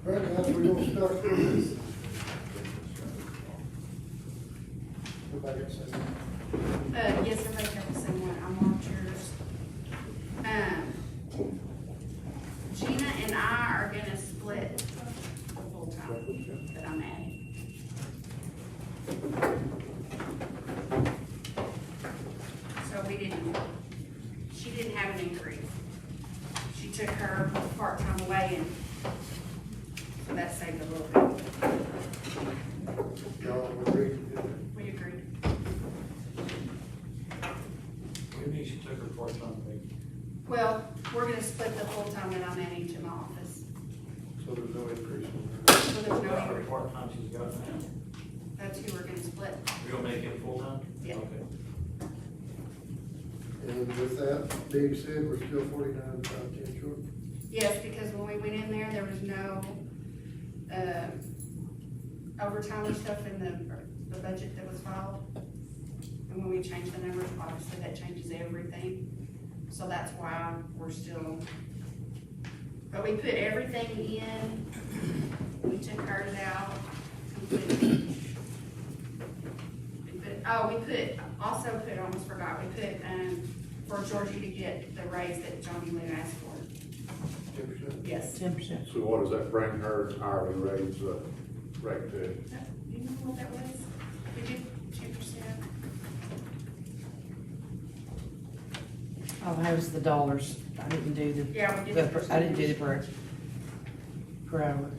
Right, now we're gonna start with this. Everybody got something? Yes, everybody got the same one, I'm on yours. Gina and I are gonna split the full-time that I'm adding. So she didn't have an increase. She took her part-time away and so that saved a little bit. Y'all agree? We agreed. What do you mean she took her part-time week? Well, we're gonna split the full-time that I'm adding to my office. So there's no increase on So there's no Her increase. part-time she's got now. That's who we're gonna split. We're gonna make it full-time? Yeah. Okay. that. And with that being said, we're still 49,510 short. Yes, because when we went in there was no, overtime and stuff in the budget that was filed. And when we changed the numbers, obviously that changes everything. So that's why we're still, but we put everything in, we took hers out completely. Also put, almost forgot, we put, for Georgie to get the raise that Johnny Lou asked for. 10%. Yes. 10%. So what does that bring her hourly raise, rate to? Do you know what that was? We did 10%. All I have is the dollars. I didn't do the. Yeah, we did the I didn't do the per hour.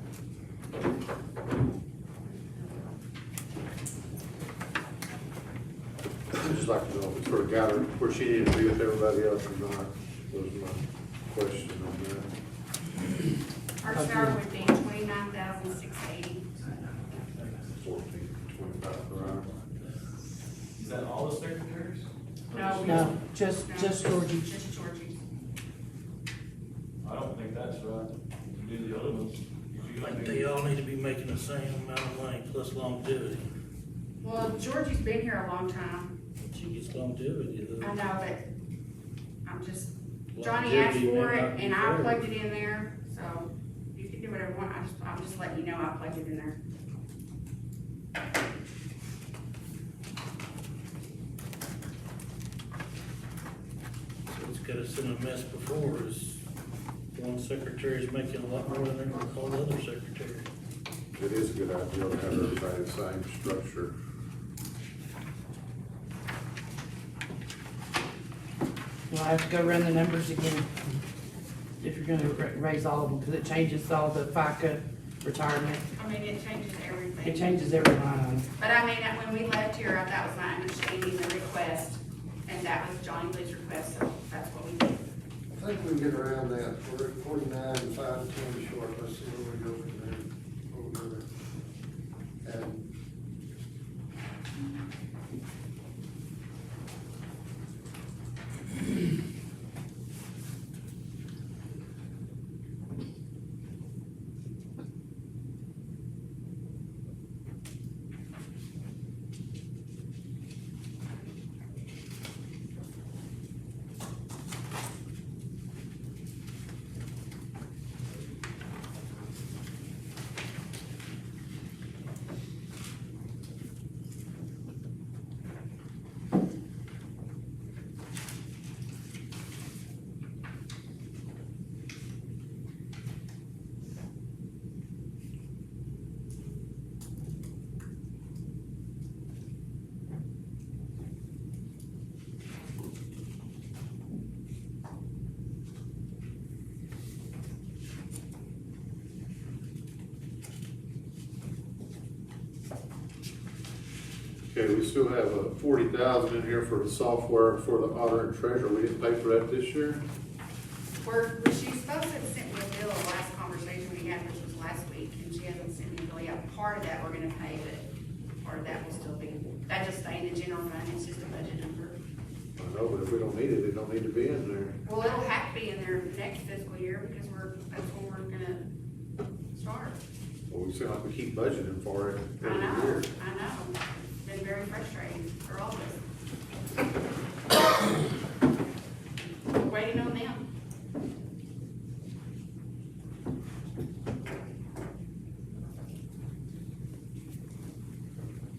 I'd just like to know if it's sort of got her where she needed to be with everybody else or not, was my question on that. Our salary would be 29,680. 14.25 per hour. Is that all the secretaries? No. No, just Georgie. Just Georgie's. I don't think that's right. You do the other ones. You I think do- they all need to be making the same amount of money plus longevity. Well, Georgie's been here a long time. She gets longevity though. I know, but I'm just, Johnny asked Longevity may for not it be and I fair. plugged it in there, so you can do whatever you want. I'm just letting you know I plugged it in there. What's got us in a mess before is one secretary's making a lot more than all the other secretaries. It is a good idea to have everybody the same structure. Well, I have to go run the numbers again. If you're gonna raise all of them, because it changes all the FICA retirement. I mean, it changes everything. It changes every line item. But I mean, when we left here, that was my understanding, the request, and that was Johnny Lou's request, so that's what we did. I think we can get around that. We're at 49,510 short. Let's see where we go from there. And Okay, we still have 40,000 in here for the software for the auditor and treasurer. We didn't pay for that this year? She's supposed to have sent me a bill the last conversation we had, which was last week, and she hasn't sent me a bill yet. Part of that we're gonna pay, but part of that will still be, that just stay in the general fund, it's just a budget number. I know, but if we don't need it, it don't need to be in there. Well, it'll have to be in there next fiscal year because that's when we're gonna start. Well, we seem like we keep budgeting for it I every know, year. I know. It's been very frustrating for all of us. We're waiting on them.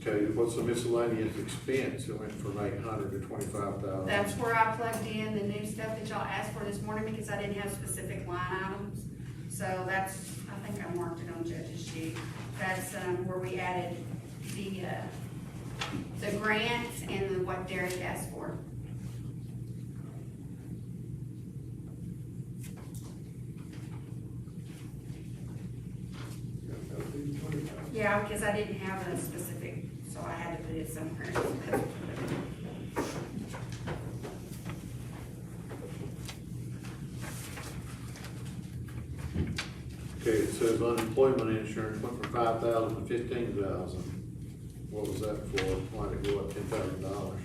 Okay, what's the miscellaneous expense? It went from 800 to 25,000. That's where I plugged in the new stuff that y'all asked for this morning because I didn't have specific line items. So that's, I think I marked it on Judge's sheet. That's, where we added the grants and what Derek asked for. That'll be 25. Yeah, because I didn't have a specific, so I had to put it somewhere. Okay, it says unemployment insurance went from 5,000 to 15,000. What was that for? Why did it go up $10,000?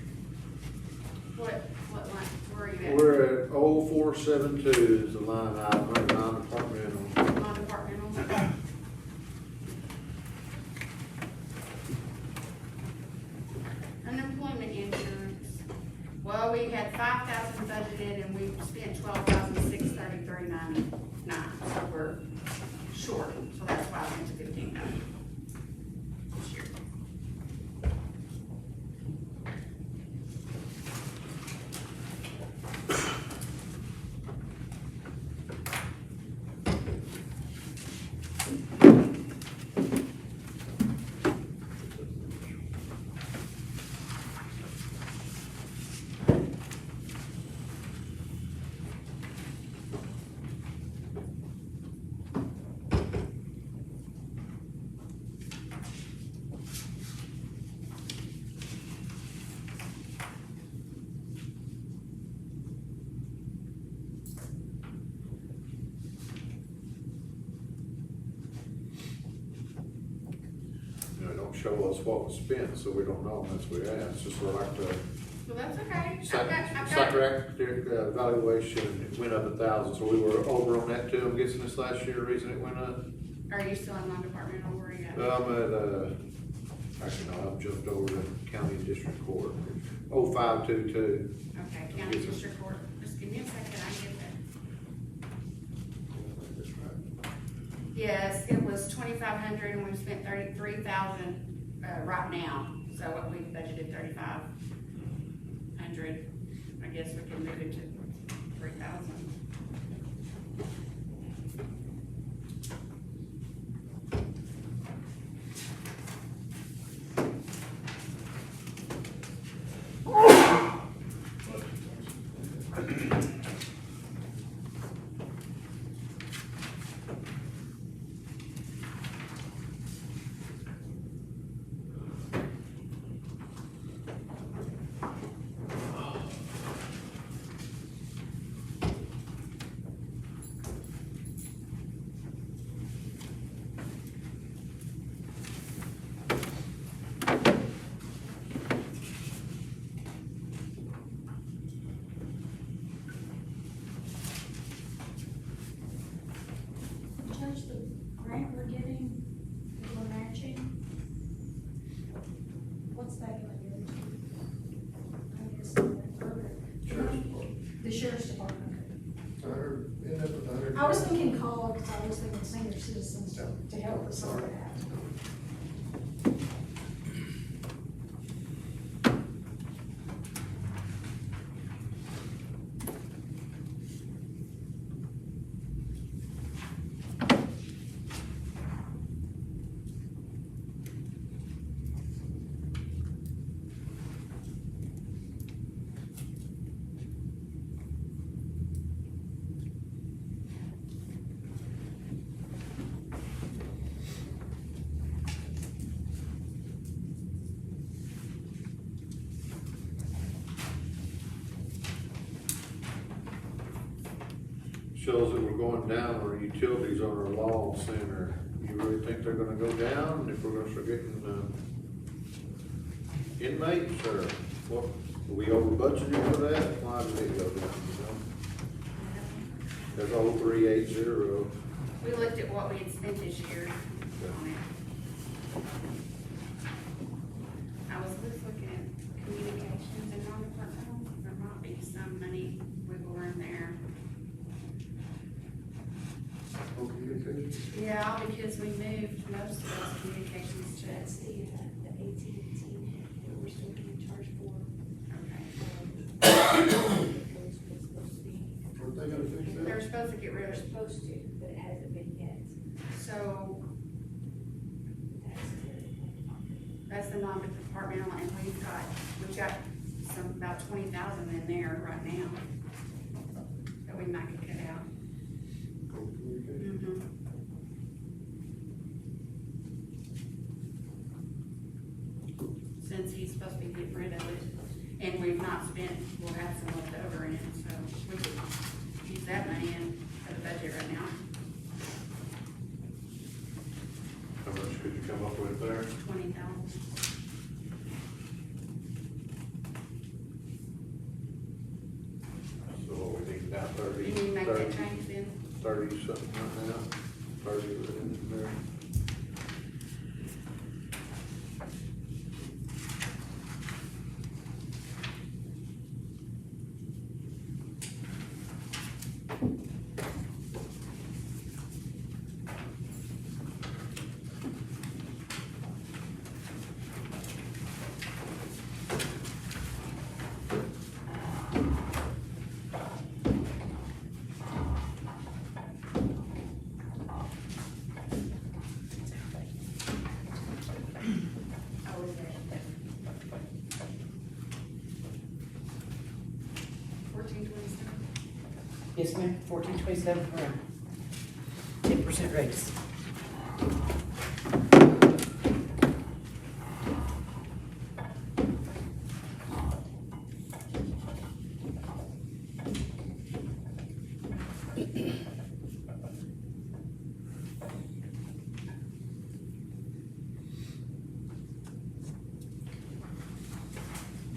What line, where are you at? We're at 0472 is the line item, under non-departmental. Non-departmental. Unemployment insurance, well, we had 5,000 budgeted and we spent 12,633.99, so we're short, so that's why I went to 15,000 this year. You know, it don't show us what was spent, so we don't know unless we ask. Just like the Well, that's okay. I've got, psychiatric evaluation, it went up 1,000, so we were over on that too. I'm guessing this last year, the reason it went up. are you still in non-departmental, where are you at? I'm at, actually, no, I've jumped over to county and district court. 0522. Okay, county district court, just give me a second, I get that. Yes, it was 2,500 and we've spent 33,000, right now, so what we budgeted 3,500. I guess we can move it to 3,000. Judge, the grant we're getting, that we're matching, what's that gonna go to? I guess, the sheriff's department. I heard, ended up with 100. I was thinking COG, because I was thinking senior citizens to help us on that. Shows that we're going down on our utilities on our law center. You really think they're gonna go down if we're gonna start getting, Inmates, or what, are we over budgeted for that? Why did it go down, you know? That's 0380. We looked at what we had spent this year on it. I was just looking at communications and non-departmental, there might be some money wiggle room there. Okay, Yeah, because we moved most of those communications to, That's the AT&T that we're still getting charged for. okay. Weren't they gonna fix that? They're supposed to get rid They're of, supposed to, but it hasn't been yet. so that's the non-departmental, and we've got some, about 20,000 in there right now that we might could cut out. Communication. Since he's supposed to be getting rid of it, and we've not spent, we'll have some left over in it, so we could use that money in for the budget right now, How much could you come up with there? 20,000. So what we need now, 30, You need to make that 30, change then? 30 something right now, 30 in there. Oh, is it? 1427. Yes, ma'am, 1427 per hour. 10% raise.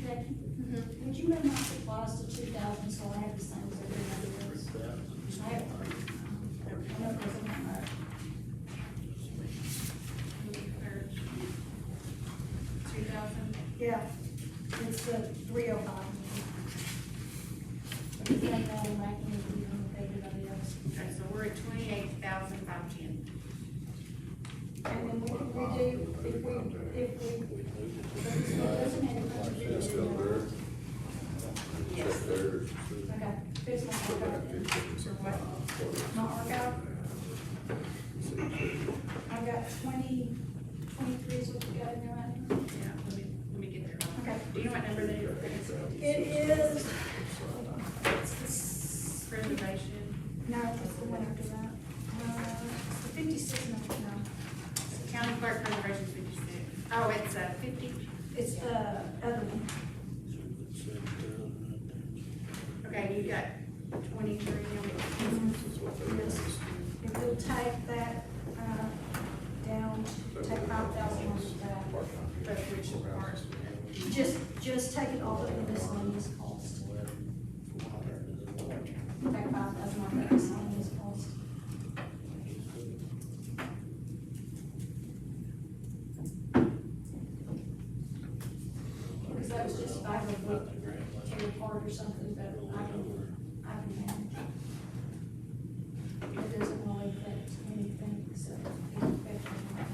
Becky, would you move my supplies to 2,000 so I have the same as everybody else? I have, I know there's a number. 2,000. Yeah, it's the 305. It's like that, I'm making it, you know, with everybody else. Okay, so we're at 28,510. And then what do we do if it doesn't have a contribution? Still there. Yes. Check there. Okay, fix my archive. So what? My archive, I've got 23 is what we got in there right now. Yeah, let me get there. Okay. Do you know what number that is? It is, it's this, Preservation, no, it's the one after that. It's the 56 number now. county clerk preservation 56. Oh, it's 50. It's the other one. Okay, you got 23. Yes. If we'll take that, down, take 5,000 off that. But which part? Just take it off of the miscellaneous cost. Take 5,000 off that miscellaneous cost. Because that was just back of what, tear apart or something that I can manage. It doesn't really affect anything, so it'll affect anything.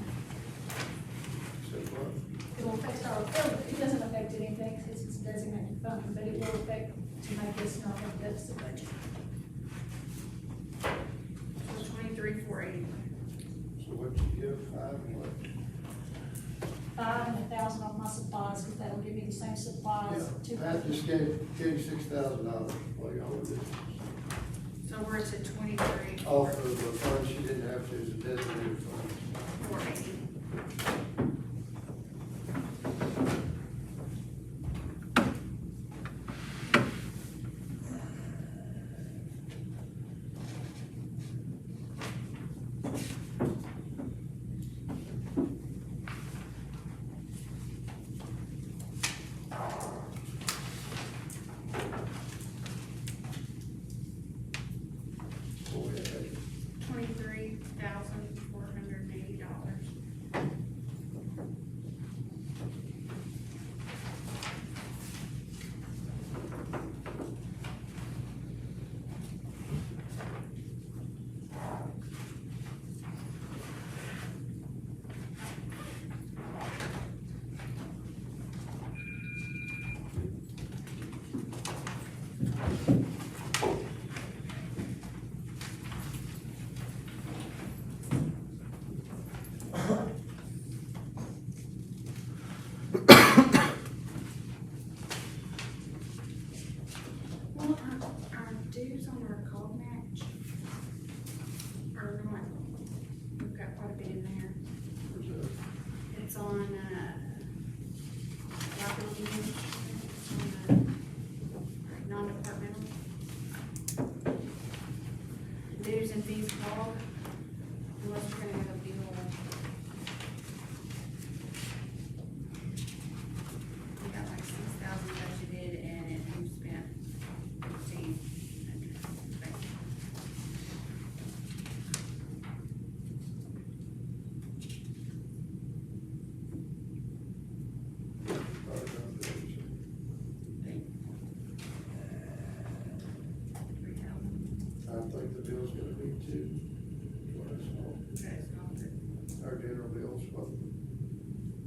It'll affect our, it doesn't affect anything, because it's a designated fund, but it will affect to make us not have deficit budget. So 23,480. So what you give, 5 and what? 5 and 1,000 off my supplies, because that'll give me the same supplies. Yeah, Pat just gave $6,000 while y'all were there. So we're at 23. Off of the fund she didn't have to, as a designated fund. 480. 42. Okay, so- Our general bills, what,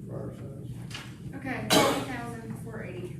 for our size. Okay, 40,480.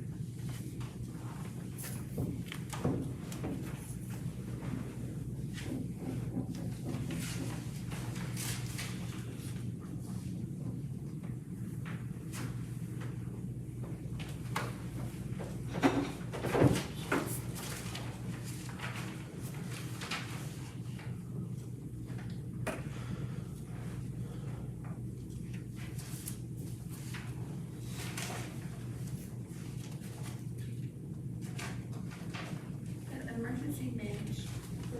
Emergency managed. They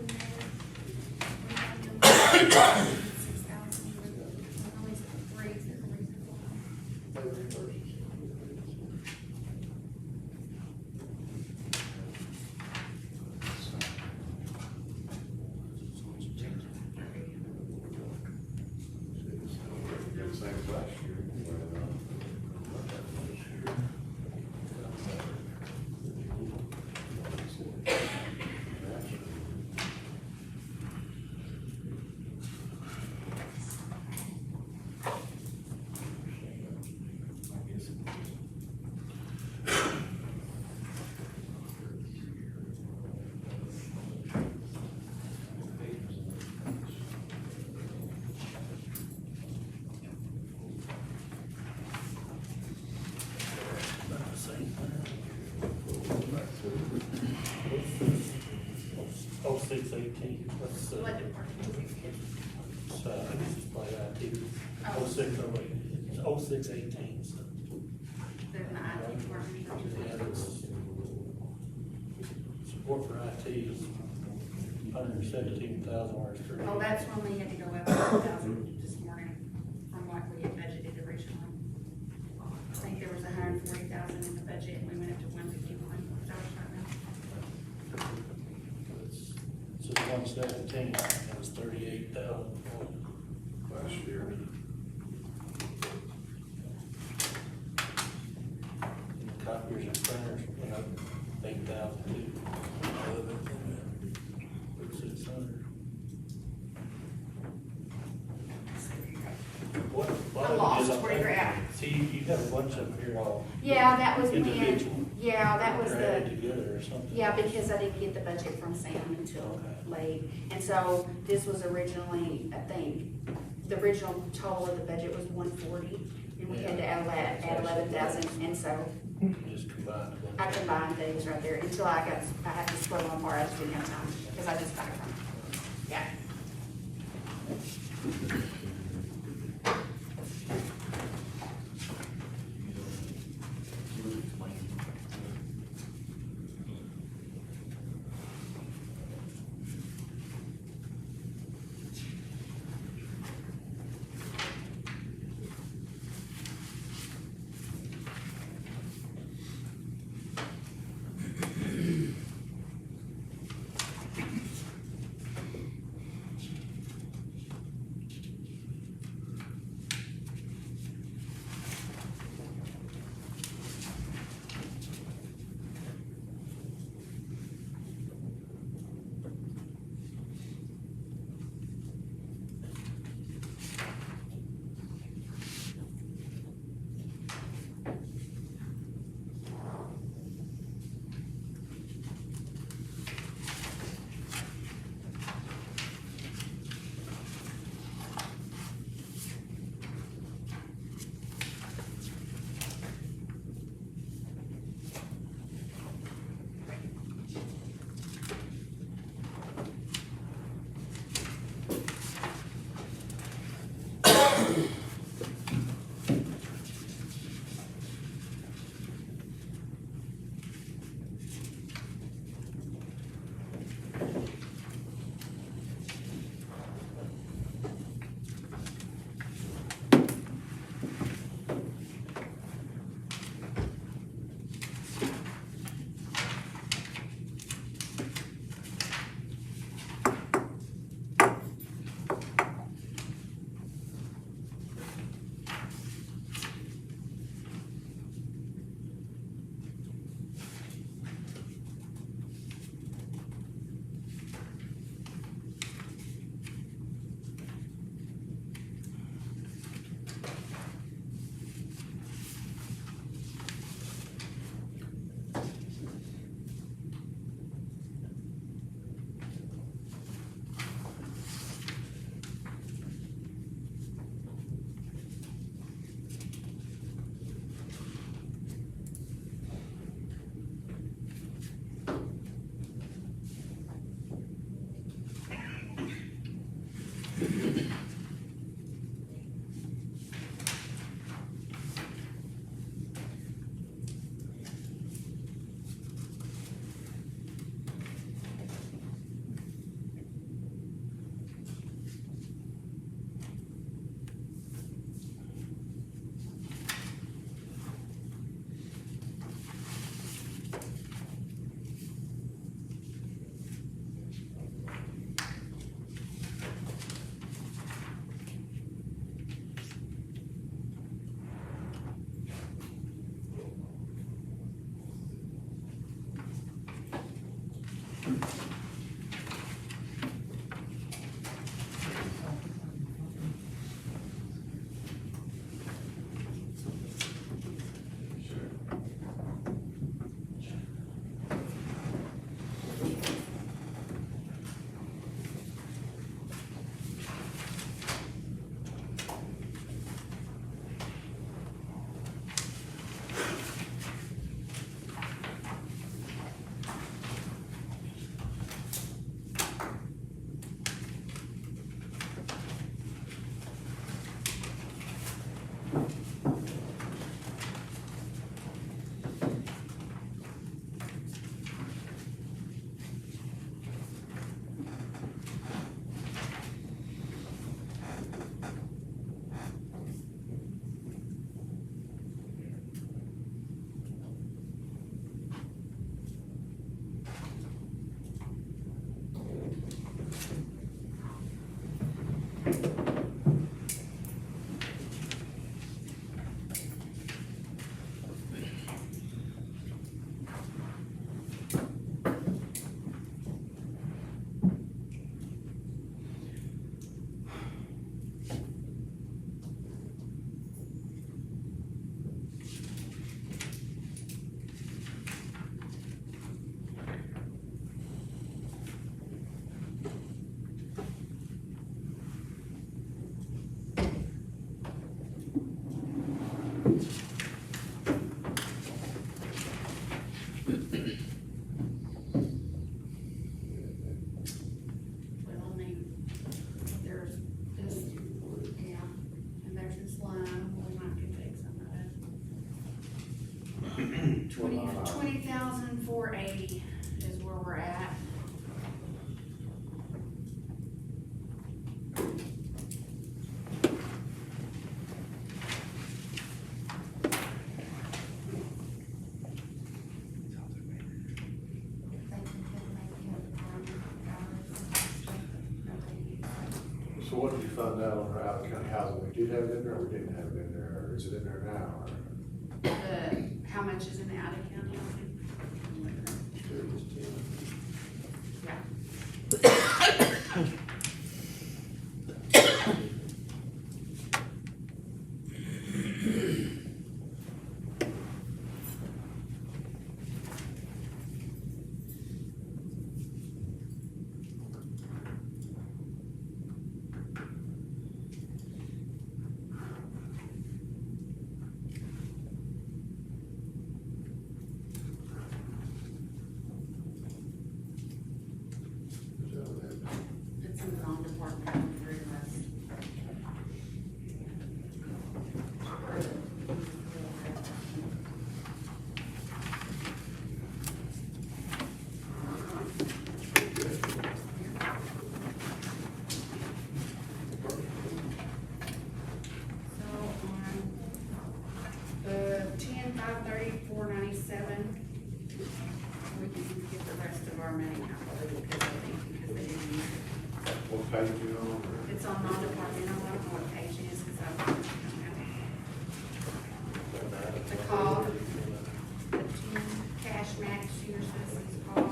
reimburse us. Got the same as last year. About the same thing. 0618, that's, What department? so, I guess it's probably IT. Oh. 0608, it's 0618, so. There's an IT department. Yeah, that's, support for IT is 117,000 hours per year. Oh, that's when we had to go up 1,000 this morning from what we had budgeted originally. I think there was 140,000 in the budget and we went up to 151. Is that what you're talking So it's 117, that was 38,000. Last year. And copiers and printers, you know, 8,000 too. 600. What? I lost where you're at. See, you have a bunch of them here all Yeah, that was individual. yeah, that was They're added together or something. yeah, because I didn't get the budget from Sam until Okay. late. And so this was originally, I think, the original total of the budget was 140. And we had to add 11,000, and so Just combined. a bunch. I combined things right there until I had to split them apart. I just didn't have time, because I just got it from, yeah. Well, I mean, there's this, yeah, and there's this line, we might can take some of that. 20,480 is where we're at. So what did you find out on our Allen County housing? We did have it in there, or we didn't have it in there, or is it in there now? Or? How much is in the out of county? Yeah. It's in the non-departmental very list. So on the 10/5/30/497, we can get the rest of our money out of it because they didn't use it. What page you on? It's on non-departmental, I don't know what page it is, because I don't know. The call, the 10 cash match senior citizens call.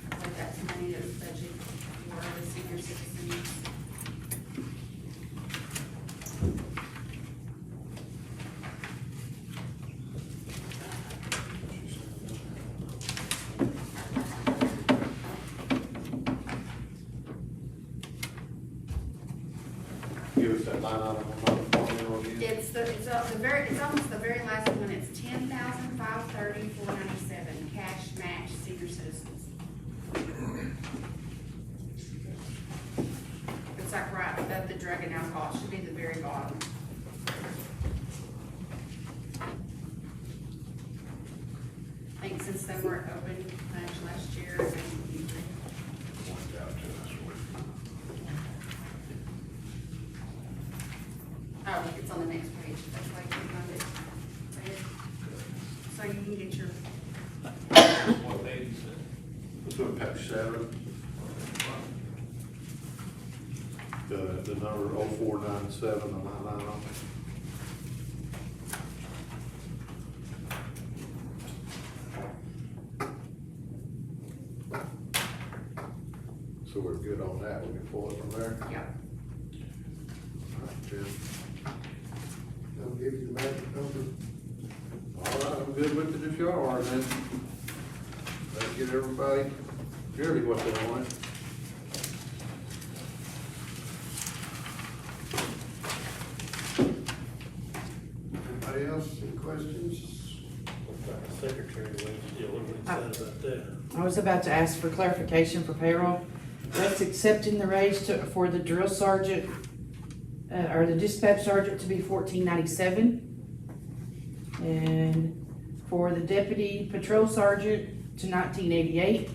But that's money that's budgeted for the senior citizens. Give us that line item on the formula again. It's almost the very last one, it's 10,530,497, cash match senior citizens. It's like right above the drug and alcohol, it should be the very bottom. I think since they weren't open much last year, they Point out to us. oh, it's on the next page, that's why you can find it. Right. So you can get your, What page is it? Let's go to page 7, the number 0497, the line item. So we're good on that, we can pull it from there? yeah. All right, Jim. I'll give you the magic number. All right, I'm good with it if you are, then. Let's get everybody nearly what they want. Anybody else, any questions? Secretary, what we said about that. I was about to ask for clarification for payroll. That's accepting the raise for the drill sergeant, or the dispatch sergeant to be $14.97. And for the deputy patrol sergeant to $19.88.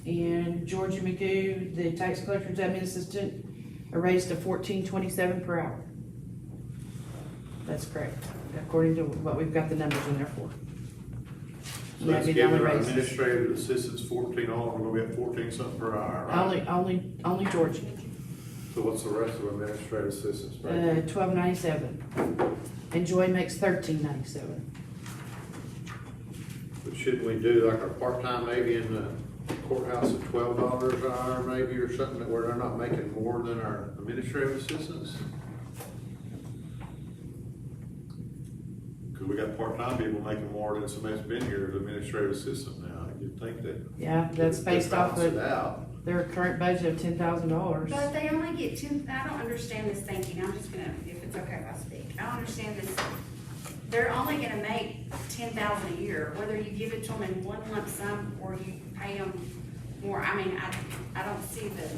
And Georgia Magoo, the tax collector's admin assistant, a raise to $14.27 per hour. That's correct, according to what we've got the numbers in there for. So That'd let's be the give only our raises. administrative assistants 14 on, we're gonna be at 14 something per hour, right? Only Georgia, So what's the rest of administrative assistants? making? $12.97. And Joy makes $13.97. But shouldn't we do like our part-time maybe in the courthouse at $12 an hour maybe, or something where they're not making more than our administrative assistants? Cause we got part-time people making more than somebody that's been here as administrative assistant now. You'd think that. Yeah, that's based off balance it of out. their current budget of $10,000. But they only get I don't understand this thinking, I'm just gonna, if it's okay if I speak, I don't understand this. They're only gonna make 10,000 a year, whether you give it to them in one lump sum or you pay them more, I mean, I don't see the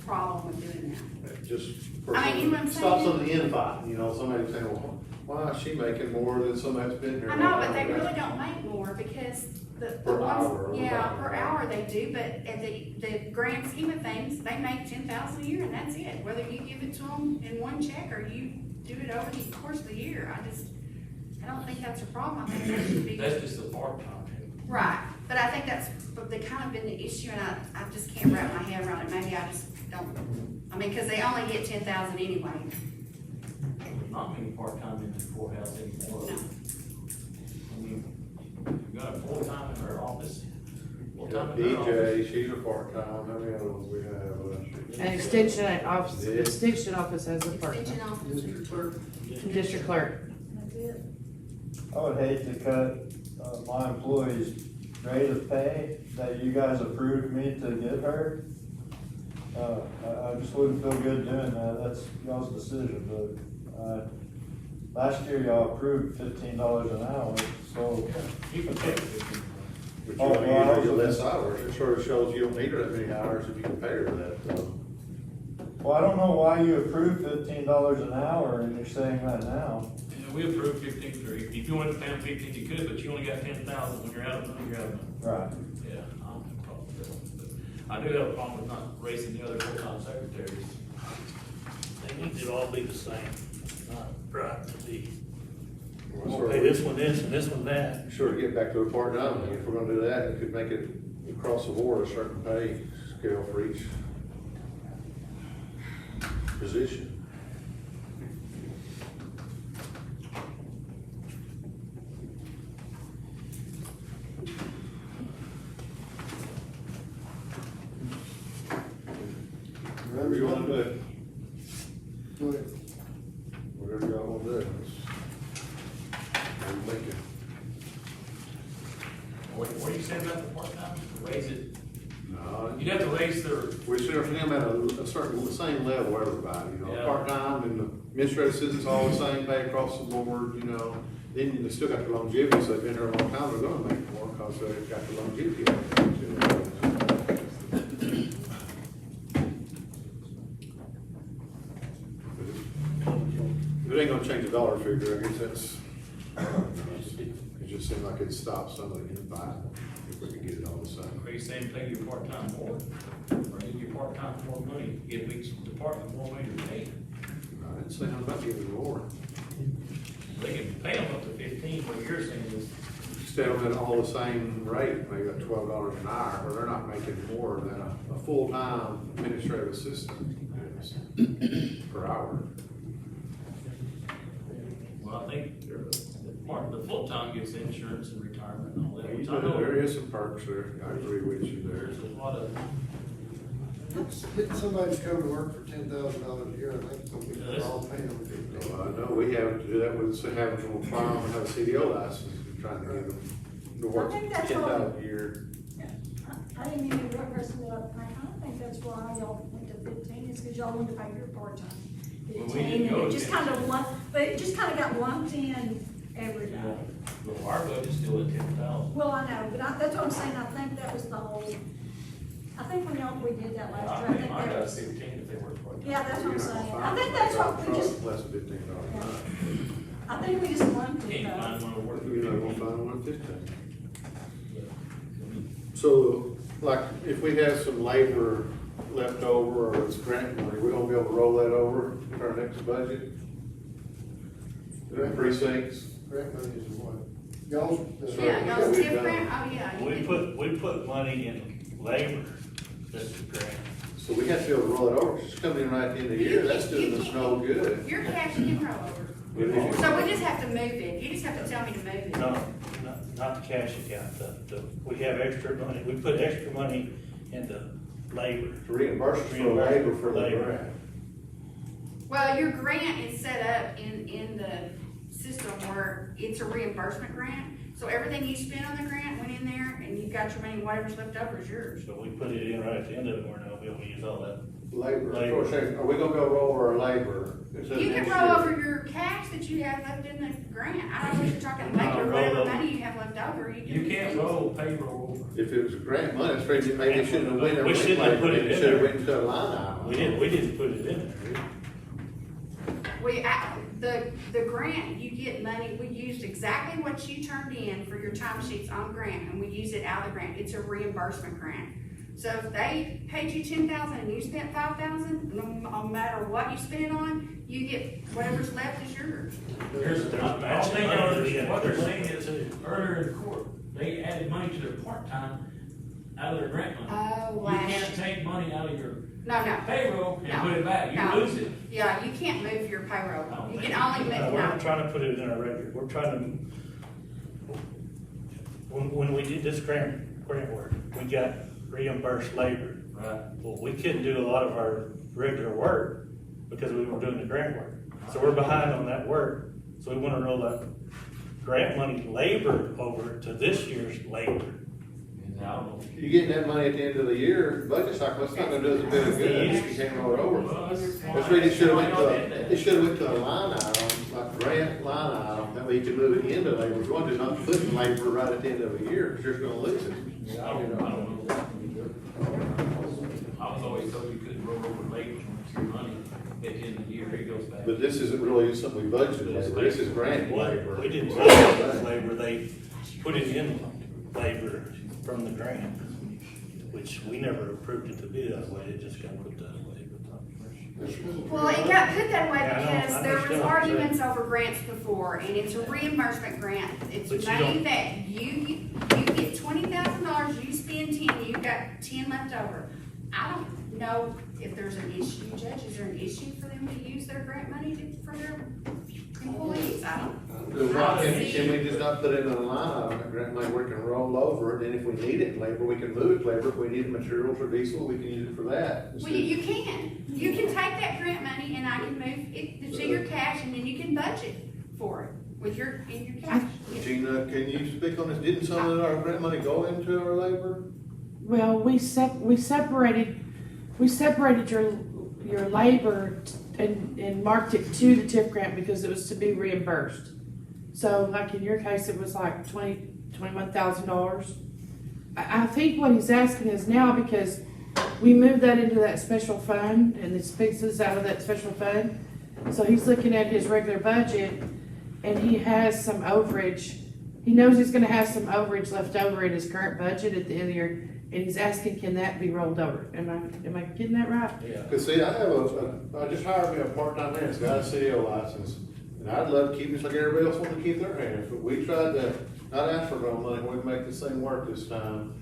problem with doing that. It just. I mean, you know what I'm Stops saying? on the invite, you know, somebody saying, well, why is she making more than somebody that's been here? I know, but they really don't make more because the Per ones, hour or yeah, whatever. per hour they do, but at the grand scheme of things, they make 10,000 a year and that's it. Whether you give it to them in one check or you do it over the course of the year, I don't think that's a problem. I think that should be. That's just the part-time. Right, but I think that's, the kind of been the issue and I just can't wrap my head around it. Maybe I just don't, I mean, cause they only get 10,000 anyway. There's not many part-time in the courthouse anymore. No. I mean, you got a full-time in her office, full-time in her office. DJ, she's a part-time, how many other ones we have? And extension office has a part-time. Extension office. District clerk, District clerk. That's it. I would hate to cut my employee's rate of pay that you guys approved me to give her. I just wouldn't feel good doing that, that's y'all's decision, but, last year y'all approved $15 an hour, so. You can take it. But Oh, you well, I only use was- less hours, it sort of shows you don't need her that many hours if you compare to that, though. Well, I don't know why you approved $15 an hour and you're saying that now. Yeah, we approved 15, or if you wanted to pay them 15, you could, but you only got 10,000. When you're out of money, you're out of money. Right. Yeah, I don't have a problem with that. But I do have a problem with not raising the other full-time secretaries. They need to all be the same, not right to be. Well, We'll pay this one this and this one that. Sure, get back to a part-time, if we're gonna do that, it could make it across the board, a certain pay scale for each position. Whatever you wanna do, go ahead. whatever y'all wanna do. I'm thinking. What are you saying about the part-time? Raise it, No, you'd have to raise their, we should have him at a certain, the same level, everybody, you know, Yeah. part-time and the administrative assistants all the same pay across the board, you know. Then they still got the longevity, so they've been here a long time, they're gonna make more, cause they've got the longevity. It ain't gonna change the dollar figure, I guess that's, it just seemed like it'd stop some of the invite, if we could get it all the same. are you saying pay your part-time more? Or give your part-time more money, give each department more money to pay? I didn't say nothing about giving more. They can pay them up to 15, what you're saying is, Stay on at all the same rate, maybe at $12 an hour, or they're not making more than a full-time administrative assistant is per hour. well, I think the full-time gets insurance and retirement and all that. which I know There is some perks there, I agree with you there. There's a lot of, Getting somebody to come to work for $10,000 a year, I think it's gonna be, Yeah, they're all paying them $15. So I know we have to do that with, say, having them on file and have a CDO license, we're trying to get them to work I think that's 10,000 a year. I didn't mean to reference it up, I think that's why y'all went to 15, is because y'all wanted to pay your part-time. Well, we didn't go And it to just kind of but it just kind of got lumped in everybody. well, our budget's still at 10,000. Well, I know, but that's what I'm saying, I think that was the whole, I think when we did that last I year, I think think mine that got was, 15 if they work part-time. yeah, that's what I'm You're not saying. gonna I find think that's what we somebody just, less than $15 an hour. I think we just lumped it Can't though. find one to work for You're not gonna 15. find one at 15. So, like, if we have some labor left over or it's grant money, we're gonna be able to roll that over to our next budget? The precincts? Grant money is what? Y'all. Yeah, y'all's we've TIF done. grant, oh, yeah. you We put money in labor, that's the grant. So we have to be able to roll it over, it's coming in right at the end of the year, that's doing us no good. Your cash you can roll over. So we just have to move it. You just have to tell me to move it. No, not the cash account, we have extra money, we put extra money into labor. To reimburse us for labor for the Labor. grant. Well, your grant is set up in the system where it's a reimbursement grant. So everything you spent on the grant went in there and you've got your money, whatever's left over is yours. So we put it in right at the end of it, we're not gonna be able to use all that. Labor, Labor. of course, are we gonna go roll over our labor? It says You can next roll year. over your cash that you have left in the grant. I don't know what you're talking No, about, or roll whatever over. money you have left over, you can. You can't roll payroll over. If it was grant money, it's maybe they shouldn't have went there. We shouldn't have put it in Should have there. went to a line item. We didn't put it in there. The grant, you get money, we used exactly what you turned in for your timesheets on grant, and we use it out of the grant. It's a reimbursement grant. So if they paid you 10,000 and you spent 5,000, no matter what you spent it on, you get whatever's left is yours. Here's, There's I matching think money in it. what they're saying is, earlier in court, they added money to their part-time out of their grant money. Oh, You last can't take money out of your No, payroll and No. put it back, No. you lose it. yeah, you can't move your payroll. You can only No, move, we're no. not trying to put it in our regular, we're trying to, when we did this grant work, we got reimbursed labor. Right. Well, we couldn't do a lot of our regular work because we were doing the grant work. So we're behind on that work, so we wanna roll that grant money labor over to this year's labor. And I don't know. You getting that money at the end of the year, budget cycle, it's not gonna do us a bit of good if you can't roll it over. That's really, it should've went to a line item, like grant line item, that way you can move it into labor. If you want to, not putting labor right at the end of the year, because you're just gonna lose it. I don't know. I was always told you couldn't roll over labor your money at the end of the year, it goes back. But this isn't really something we budgeted, labor. This is grant labor. We didn't say it was labor, they put it in labor from the grant, which we never approved it to be that way, it just got put that way. Well, it got put that way Yeah, I know, because I there was understand. arguments over grants before, and it's a reimbursement grant. It's But you money don't- that you get $20,000, you spend 10, you've got 10 left over. I don't know if there's an issue, Judge, is there an issue for them to use their grant money for their employees? I don't. Can we just not put it in a line item, that grant money, we can roll over it, and if we need it in labor, we can move it labor. If we need materials or diesel, we can use it for that. Well, you can. You can take that grant money and I can move it to your cash, and then you can budget for it with in your cash. Gina, can you speak on this? Didn't some of our grant money go into our labor? Well, we separated your labor and marked it to the TIF grant because it was to be reimbursed. So like in your case, it was like $21,000. I think what he's asking is now, because we moved that into that special fund and the expenses out of that special fund. So he's looking at his regular budget and he has some overage. He knows he's gonna have some overage left over in his current budget at the end of the year. And he's asking, can that be rolled over? Am I getting that right? Yeah. Cause see, I just hired me a part-time man, he's got a CEO license, and I'd love to keep this like everybody else wants to keep their hands, but we tried to not ask for no money, we make this thing work this time.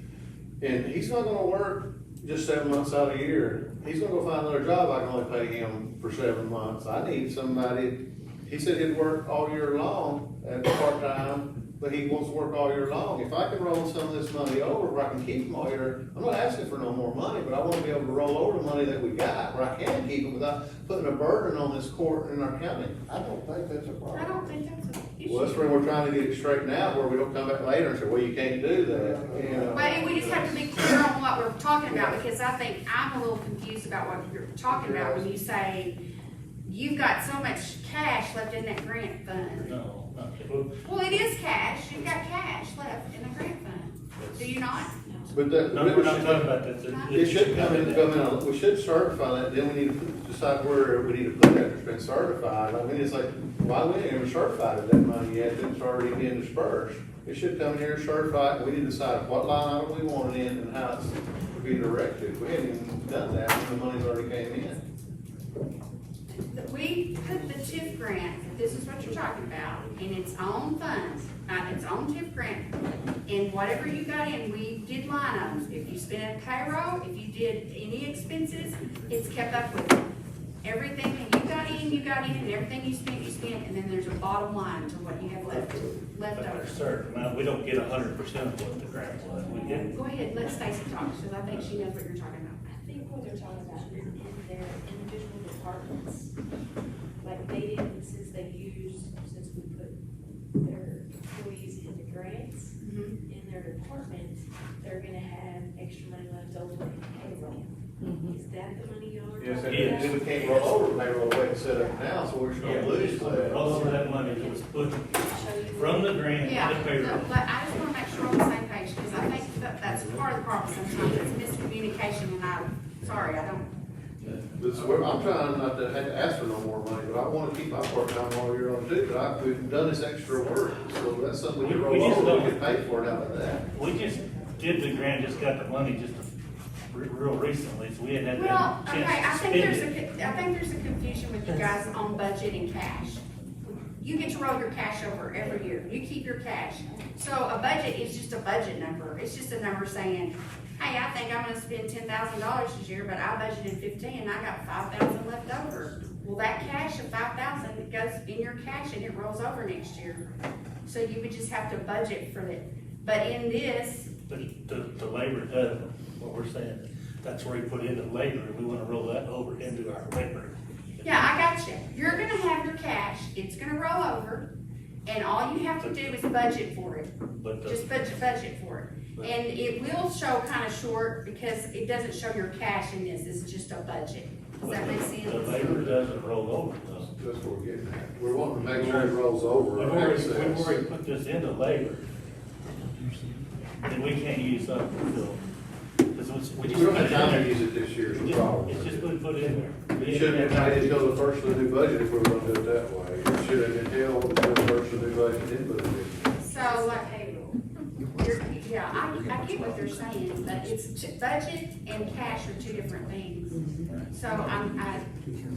And he's not gonna work just 7 months out of the year, he's gonna go find another job, I can only pay him for 7 months. I need somebody, he said he'd work all year long at part-time, but he wants to work all year long. If I can roll some of this money over where I can keep him all year, I'm not asking for no more money, but I want to be able to roll over the money that we got where I can keep him without putting a burden on this court in our county. I don't think that's a problem. I don't think that's an issue. Well, that's where we're trying to get it straightened out, where we don't come back later and say, well, you can't do that, you know. But we just have to be clear on what we're talking about, because I think I'm a little confused about what you're talking about when you say you've got so much cash left in that grant fund. No, not, Well, it is cash, you've got cash left in the grant fund, do you not? But that. no, we're not talking about that. It should come in, we should certify that, then we need to decide where we need to put it after it's been certified. I mean, it's like, why we ain't even certified that money yet, it's already been dispersed. It should come in here certified, we need to decide what line item we want it in and how it's to be directed. We haven't even done that, when the money's already came in. We put the TIF grant, if this is what you're talking about, in its own funds, its own TIF grant. And whatever you got in, we did line items. If you spent payroll, if you did any expenses, it's kept up with it. Everything that you got in, and everything you spent, and then there's a bottom line to what you have left But over. there's certain amount, we don't get 100% of what the grant was, we get. Go ahead, let Stacy talk, because I think she knows what you're talking about. I think what they're talking about is in their individual departments, like they didn't, since we put Mhm. in their department, they're gonna have extra money left over in payroll. Mhm. Is that the money y'all are? Yes, talking and about? we can't roll over payroll the way it's set up now, so we're just Yeah, gonna lose that. all over that money that was put Show you from the grant Yeah, to the payroll. but I just wanna make sure we're on the same page, because I think that's part of the problem sometimes, it's miscommunication, and sorry, I don't. I'm trying not to have to ask for no more money, but I wanna keep my part-time all year long too, but we've done this extra work, so that's something we can We roll just over, we don't- can pay for it out of that. We just did the grant, just got the money just real recently, so we hadn't had Well, that okay, I chance to think spend it. I think there's a confusion with you guys on budget and cash. You get to roll your cash over every year, you keep your cash. So a budget is just a budget number, it's just a number saying, hey, I think I'm gonna spend $10,000 this year, but I budgeted 15, and I got 5,000 left over. Well, that cash of 5,000, it goes in your cash and it rolls over next year. So you would just have to budget for it. But in this, The labor does, what we're saying, that's where he put in the labor, and we wanna roll that over into our labor. yeah, I got you. You're gonna have your cash, it's gonna roll over, and all you have to do is budget for it. But Just budget for it. And it will show kinda short because it doesn't show your cash in this, it's just a budget. Does that make the sense? labor doesn't roll over, though. That's what we're getting at. We're wanting to make sure it rolls over. We've already put this into labor. And we can't use up until, because we We just. don't have time to use it this year, is the problem. It's just been put in there. It shouldn't have waited until the first of the new budget if we were gonna do it that way. It should have been held until the first of the new budget, then put it in. So, yeah, I get what they're saying, but it's budget and cash are two different things. So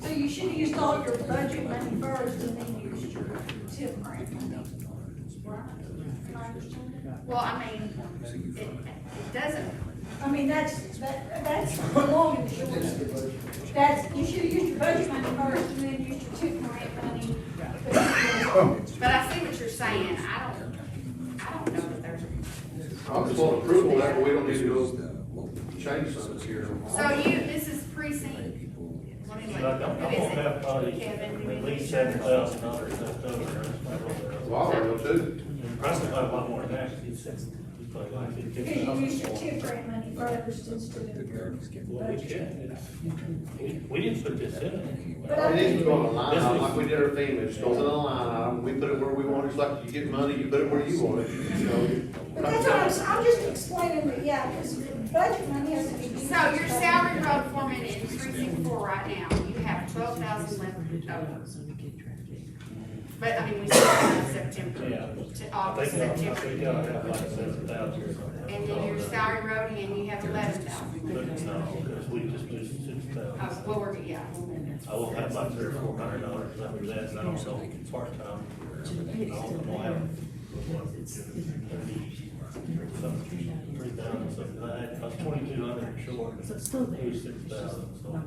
So you should have used all your budget money first and then used your tip grant money. Right? Am I understanding? well, I mean, it doesn't, I mean, that's the long and short. You should have used your budget money first and then used your tip grant money. but I see what you're saying, I don't know that there's. I'm just want approval that way we don't need to go change something here. So this is precinct, what is it? But I'm Who gonna is it? have probably Kevin, who at is least it? $7,000 left over. Well, I will too. And Preston will have a lot more than that. He's probably like Because you used your tip grant money first instead of your Well, we budget. we didn't put this in. But I It needs to think, go on a line item like we did our theme, it just goes in a line item, we put it where we want, it's like you get money, you put it where you want it, you know. but that's what I'm just explaining that, yeah, because budget money has to be used. So your salary road foreman in precinct 4 right now, you have 12,000 left over. But, I mean, we still have September, Yeah. to I August, think September. I'll have like 7,000 or something. And then your salary road hand, you have 11,000. But no, because we just do 6,000. Well, yeah. I will have like $300 or $400 after that, and I don't know, part-time. I won't have. 3,000, something like that. I was 2,200 short. So it's still there. Maybe 6,000, so.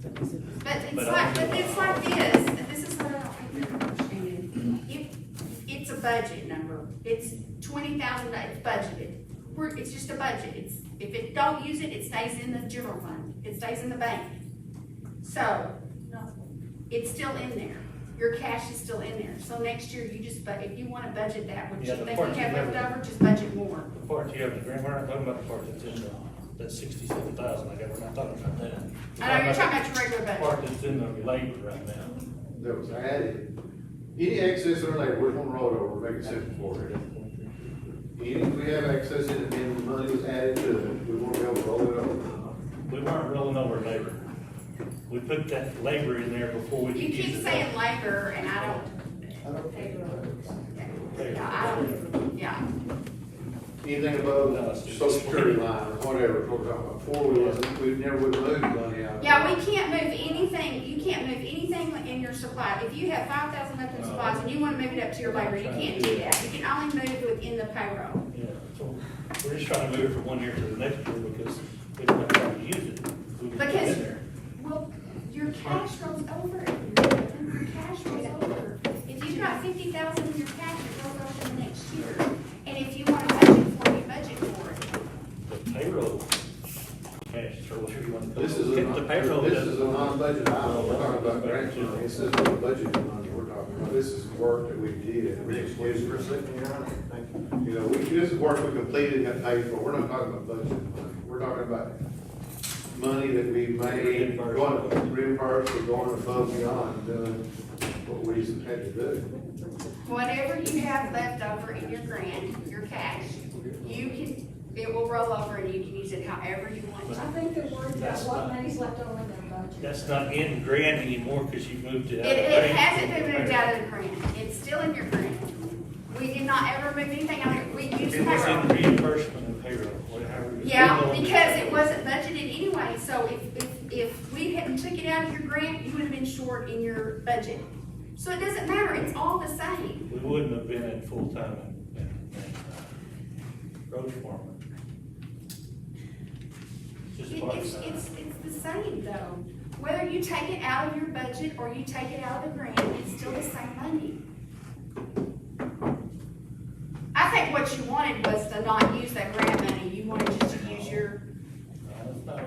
But it's like this, and this is what I don't think you're understanding. It's a budget number, it's 20,000, it's budgeted. It's just a budget, if it don't use it, it stays in the general fund, it stays in the bank. So, it's still in there, your cash is still in there, so next year you just, if you wanna budget that, what you Yeah, the think you part have you left have- over, just budget more. The part you have in the grant, we're not talking about the part that's in that 67,000, I got, we're not talking about that. I know, you're talking about your regular The budget. part that's in the labor right now. That was added. Any excess or labor, we're gonna roll it over, make it simple for it. If we have excess in it, and the money was added to it, we won't be able to roll it over. We weren't rolling over labor. We put that labor in there before we could You use keep it. saying labor, and I don't. Yeah, I don't, yeah. Anything above social security line or whatever, we're talking about. Before we never would move money out. Yeah, we can't move anything, you can't move anything in your supply. If you have 5,000 left in supplies and you wanna move it up to your labor, you can't do that. You can only move within the payroll. Yeah, so we're just trying to move it from one year to the next year because we don't have time to use it. We can put it Because, in there. well, your cash rolls over every year, and your cash rolls over. If you've got 50,000 in your cash, it rolls over the next year. And if you wanna budget for it, you budget for it. The payroll cash, or whatever you want to call it. This is The payroll this doesn't. is a non-budget item, we're talking about grant money, this is not budget money we're talking about, this is work that we did. Excuse for a second, Your Honor. Thank you. You know, this is work we completed, got paid for, we're not talking about budget money, we're talking about money that we made, going, reimbursed, or going above and beyond, doing what we had to do. Whatever you have left over in your grant, your cash, you can, it will roll over and you can use it however you want I to. think they're worried about That's what not- money's left over in their budget. That's not in grant anymore, cause you moved it out. It hasn't been moved out of the grant, it's still in your grant. We did not ever move anything out of it, we used It was in payroll. reimbursement and payroll, whatever. Yeah, because it wasn't budgeted anyway, so if we hadn't took it out of your grant, you would have been short in your budget. So it doesn't matter, it's all the same. We wouldn't have been in full-time road foreman. Just part-time. It's the same though. Whether you take it out of your budget or you take it out of the grant, it's still the same money. I think what you wanted was to not use that grant money, you wanted just to use your,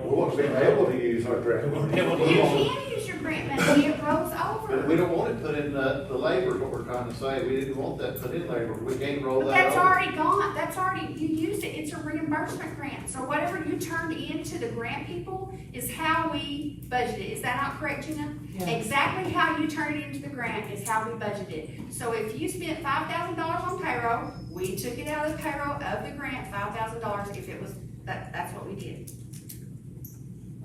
We want to be able to use our grant money. Yeah, well, you yeah. can use your grant money, it rolls But we over. don't want it put in the labor, is what we're trying to say, we didn't want that put in labor, we can't roll But that that's over. already gone, that's already, you used it, it's a reimbursement grant. So whatever you turned into the grant people is how we budgeted. Is that not correct, Gina? Yeah. Exactly how you turned it into the grant is how we budgeted. So if you spent $5,000 on payroll, we took it out of the payroll of the grant, $5,000 if it was, that's what we did.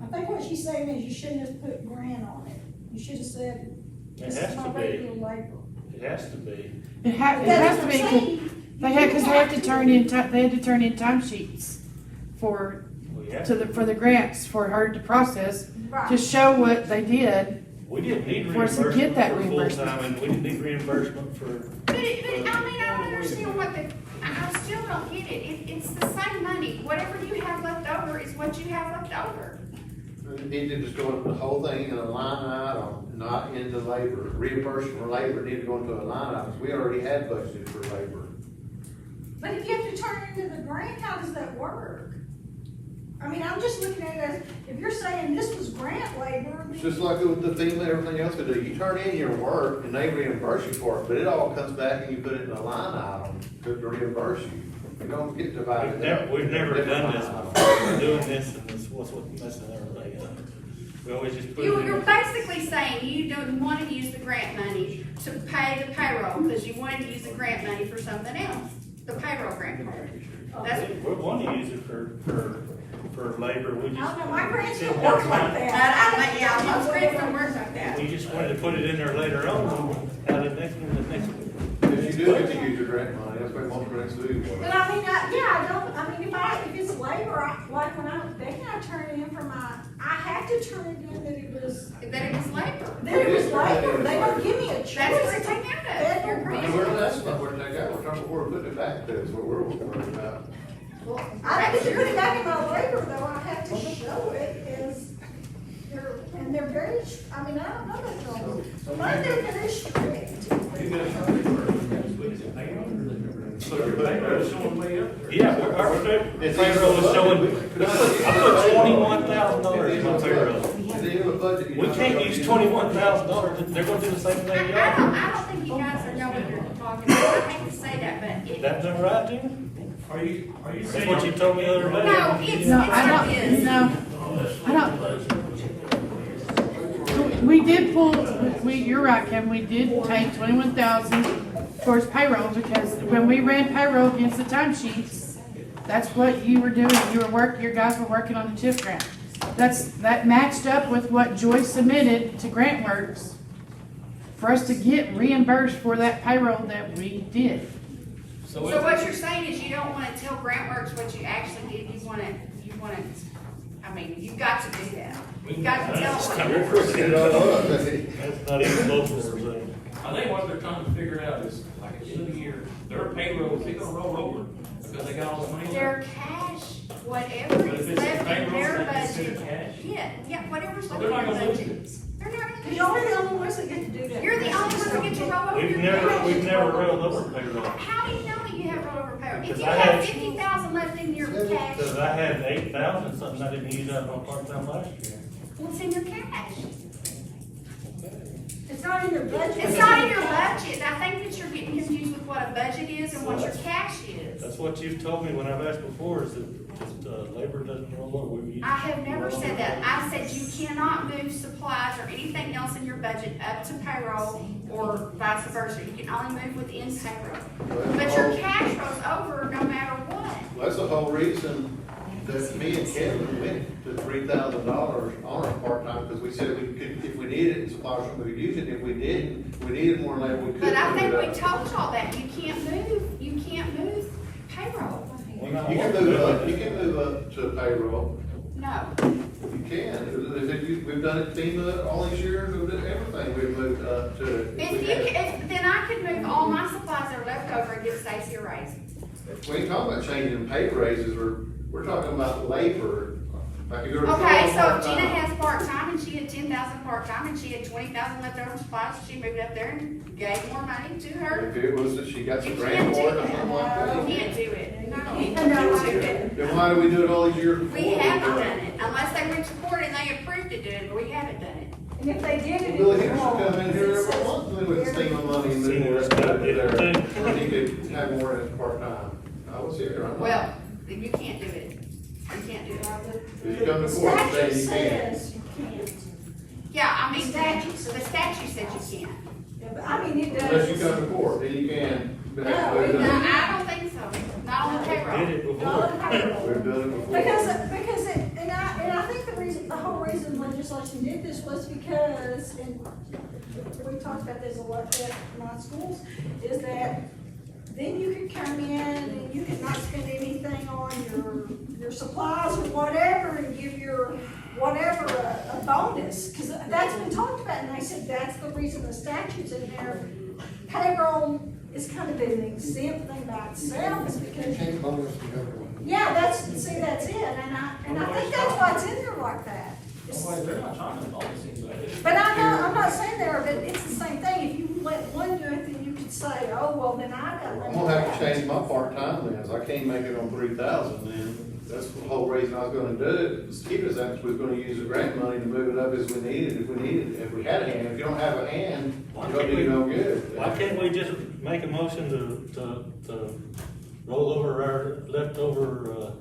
I think what she's saying is you shouldn't have put grant on it. You should have said, It this has is to my be, regular labor. it has to be. It has That's to what be, I'm 'cause saying. they had, cause they have to turn in, they had to turn in timesheets for, We have to the, for the grants, for her to process, Right. to show what they did. We didn't need For us to reimbursement get that for reimbursement. full-time, and we didn't need reimbursement for. But I mean, I don't understand what I still don't get it. It's the same money. Whatever you have left over is what you have left over. We need to just go into the whole thing in a line item, not into labor, reimbursement for labor, need to go into a line item, we already had budgeted for labor. But if you have to turn it into the grant, how does that work? I mean, I'm just looking at it as, if you're saying this was grant labor, It's just like with the FEMA, everything else we do, you turn in your work and they reimburse you for it, but it all comes back and you put it in a line item to reimburse you. You don't get divided up. We've never done this before, we're doing this, and this what's messing everybody up. We always just put it in. You're basically saying you don't want to use the grant money to pay the payroll because you wanted to use the grant money for something else, the payroll grant part. That's, We want to use it for labor, we I just. don't know, my grants don't work like that. yeah, most grants don't work like that. We just wanted to put it in there later on, out of the next. If you do get to use your grant money, that's what most grants do. But I mean, if it's labor, like when I was baking, I turned it in for I had to turn it in that it was, That it was labor. labor. They don't give me a choice. That's what they take out of your grant. That's not where they got, we're talking about where we're putting it back to, is what we're worried about. I didn't get to put it back in my labor, though, I had to show it as, they're very, I mean, I don't know that they'll, but they're very strict. So your payroll is showing way up there. Yeah, our payroll is showing, I put $21,000 in my payroll. At the end of the budget, you We don't can't know use you- $21,000, they're gonna do the same thing y'all. I don't think you guys are know what you're talking about. I hate to say that, but it, That's not right, Jim? Are you That's saying? what you told me the other day. no, it's, No, I it is. don't, we did pull, you're right, Kevin, we did take 21,000 towards payroll, because when we ran payroll against the timesheets, that's what you were doing, your guys were working on the TIF grant. That matched up with what Joyce submitted to GrantWorks for us to get reimbursed for that payroll that we did. So what you're saying is you don't wanna tell GrantWorks what you actually did, you wanna, I mean, you've got to do that. You've got to tell them what you You don't know. That's not even close to what we're saying. I think what they're trying to figure out is, like at the end of the year, their payroll, is it gonna roll over? Because they got all this money left? their cash, whatever But if is it's left in payroll, their they consider budget. cash. Yeah, whatever's So left they're in not their gonna lose budget. it. They're not gonna Y'all are lose the it. only ones that get to do that. You're the only ones that get to roll over your We've never payroll. rolled over payroll. How do you know that you have rollover payroll? If Because you I have had- 50,000 left in your cash, Because I had 8,000 something I didn't use out of my part-time last year. what's in your cash? It's not in your budget. It's not in your budget. I think that you're getting confused with what a budget is and what your cash is. That's That's what you've told me when I've asked before, is that labor doesn't roll over. I have never said that. I said you cannot move supplies or anything else in your budget up to payroll or vice versa. You can only move within payroll. But your cash rolls over no matter what. That's the whole reason that me and Kevin went to $3,000 on our part-time, because we said we could, if we needed it, suppliers, we could use it. If we didn't, we needed more labor, we could. But I think move we it up. told y'all that you can't move payroll. You can move up to payroll. No. You can. We've done it FEMA all these years, we've done everything, we've moved up to. Then I could move all my supplies that are left over and give Stacy a raise. We ain't talking about changing pay raises, we're talking about labor. Like if you're. Okay, so if Gina has part-time and she had 10,000 part-time and she had 20,000 left over supplies, she moved up there and gave more money to her. If it was that she got You some can't grant do for it or that. something like that. You can't do it. No, you No, can't I do do it. Then why do we do it all these years before? We haven't done it, unless they went to court and they approved it, but we haven't done it. And if they did it. Billy Henderson come in here every month with FEMA money and moving it up there. And he could have more in part-time. I was here, I'm not. Well, then you can't do it. You can't do it. If you come to court and Statute say you can't. says you can't. Yeah, I mean, Statute. the statute said you can't. Yeah, but I mean, it does. Unless you come to court, then you can. No, No, I don't think so, not on the Did payroll. it before. Not on payroll. We've done it before. Because it, and I think the whole reason legislation did this was because, and we talked about this a lot at my schools, is that then you could come in and you could not spend anything on your supplies or whatever and give your whatever a bonus, because that's been talked about, and they said that's the reason the statute's in there. Payroll is kind of an exempt thing by itself, is because Can't bonus the government. yeah, that's it, and I think that's why it's in there like that. Otherwise, they're not trying to policy anybody. But I'm not saying there, but it's the same thing, if you let one do it, then you could say, oh, well, then I got. I'm gonna have to change my part-time then, 'cause I can't make it on 3,000 then. That's the whole reason I was gonna do it, was keep us that, we was gonna use the grant money to move it up as we needed, if we needed it. If we had a hand, if you don't have a hand, Why you'll can't do we- no good. Why can't we just make a motion to roll over our leftover,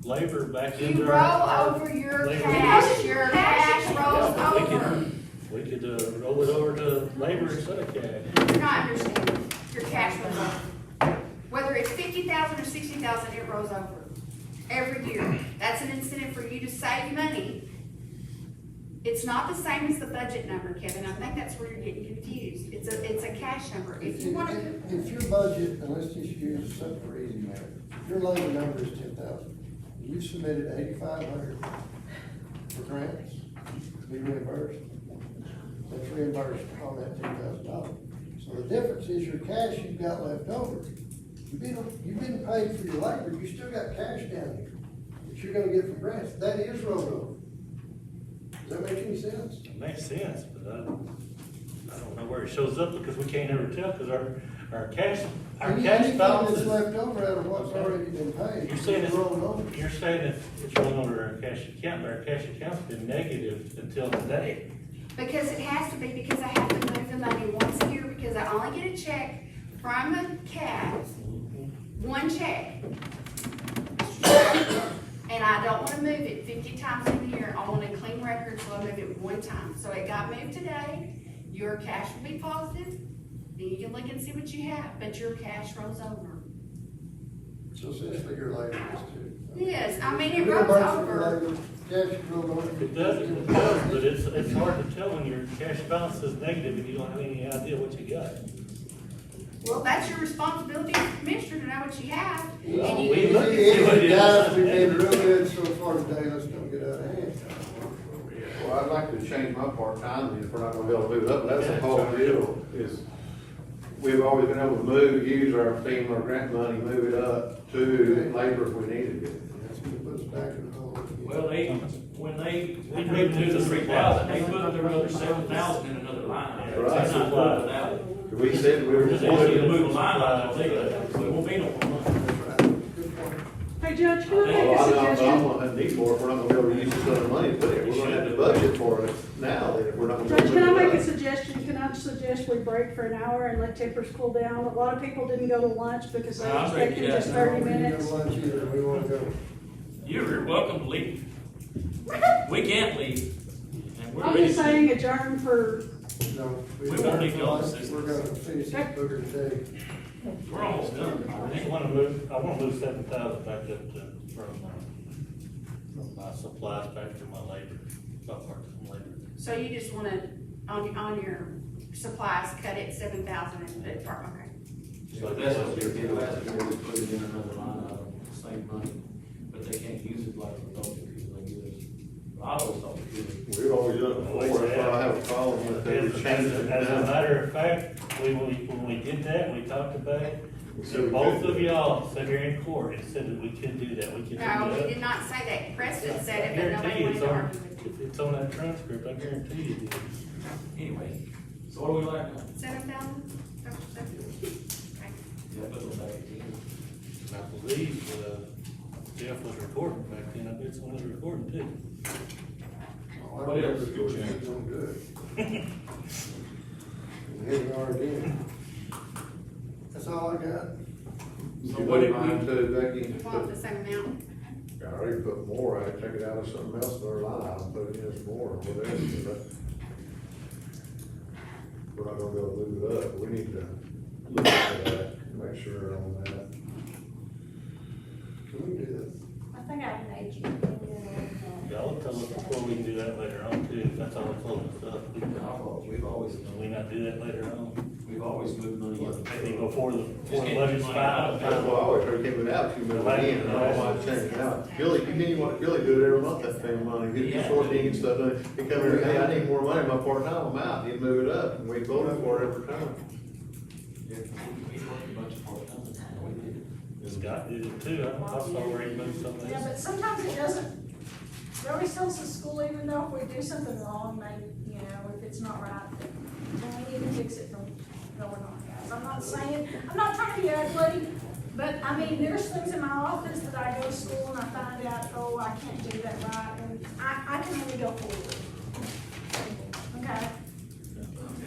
labor back into You our? roll over your labor? cash rolls Yeah, we over. could- We could, roll it over to labor instead of cash. You're not understanding, your cash rolls over. Whether it's 50,000 or 60,000, it rolls over every year. That's an incentive for you to save money. It's not the same as the budget number, Kevin, I think that's where you're getting confused. It's a cash number. If you wanna, If your budget, and let's just use a simple easy matter, if your labor number is 10,000, you submitted 8,500 for grants to be reimbursed, that's reimbursed on that $10,000. So the difference is your cash you've got left over. You've been paid for your labor, you still got cash down here that you're gonna get from grants, that is rolled over. Does that make any sense? It makes sense, but I don't know where it shows up because we can't ever tell, because our cash Anything balance that's is. left over out of what's already been paid, You're saying it's rolled over. you're saying it's rolling over our cash account, but our cash account's been negative until today. because it has to be, because I have to move the money once a year, because I only get a check from the CAT, one check. And I don't wanna move it 50 times in a year, I want a clean record, so I move it one time. So it got moved today, your cash will be positive, then you can look and see what you have, but your cash rolls over. So essentially your labor is too. Yes, I mean, it Reimbursement rolls for over. labor, cash rolled over. It does, but it's hard to tell when your cash balance is negative and you don't have any idea what you got. Well, that's your responsibility as commissioner to know what you have. Well, And we you, look and see what it is. Guys, we've been real good so far today, let's don't get out of hand. Well, I'd like to change my part-time then, if we're not gonna be able to move it up, but that's the whole deal, is we've always been able to use our FEMA grant money, move it up to labor if we needed it. That's gonna put us back in the hole. Well, when they moved to the 3,000, they put another 7,000 in another line. They're Right. not moving that. We said we were Just just. asking to move a line item, so it won't be no more money. Good point. Hey, Judge, can I make Oh, a I'm suggestion? gonna a need for it, we're not gonna be able to use this other money to put it, we're gonna have to budget for it now, then, if we're not gonna. Judge, put can I it make a up. suggestion? Can I suggest we break for an hour and let tempers cool down? A lot of people didn't go to lunch because they No, I'm expected thinking, just yeah, 30 We need minutes. no lunch either, we wanna go. You're welcome to leave. We can't leave. And we're I'm ready just to saying leave. adjourn for, No. We've already gone to We're gonna finish this booger today. We're almost done. I just wanna move 7,000 back up to, from my supplies back to my labor, my part-time labor. So you just wanna, on your supplies, cut it 7,000 and put it, okay. So that's what they're doing, last year, we put it in another line item, same money, but they can't use it like we told you, because they use it. I always thought we did. We've always done it before, that's why I have a problem with it, we changed it As a now. matter of fact, when we did that, we talked about it. We said So we both could. of y'all sat here in court and said that we could do that, we could do No, we that. did not say that. Preston said I it, but nobody guarantee you wanted it's to on, argue with you. it's on that transcript, I guarantee you it is. Anyway, so what do we like now? 7,000? Okay. Yeah, put them back in. And I believe, Jeff was recording back then, I bet someone was recording too. What else? We're doing good. And here we are again. That's all I got. So what did we, Mine too, Becky, You want the same amount? I already put more, I take it out of something else in our line, I'll put it in as more, or whatever, but we're not gonna be able to move it up, we need to look at that, make sure on that. Can we do this? I think I made you. Y'all tell us before we can do that later on too, if that's all it's holding us up. we've always, Can we not do that later on? we've always moved money in. Maybe before the can't budget's do money out. That's filed? why I always try to keep it out, keep it in, and I don't mind changing it out. Billy, you need, Billy do it every month, that same money, get your sourcing and stuff, done. He come here, hey, I need more money, my part-time, I'm out, he'd move it up, and we voted for it every time. Yeah, we worked a bunch of part-time, we did. Scott did it too, I saw where he moved some of yeah, this. but sometimes it doesn't, it always tells the school, even though if we do something wrong, maybe, you know, if it's not right, then we need to fix it from going on, guys. I'm not saying, I'm not trying to be ugly, but I mean, there's things in my office that I go to school and I find out, oh, I can't do that right, and I can only go forward. Okay?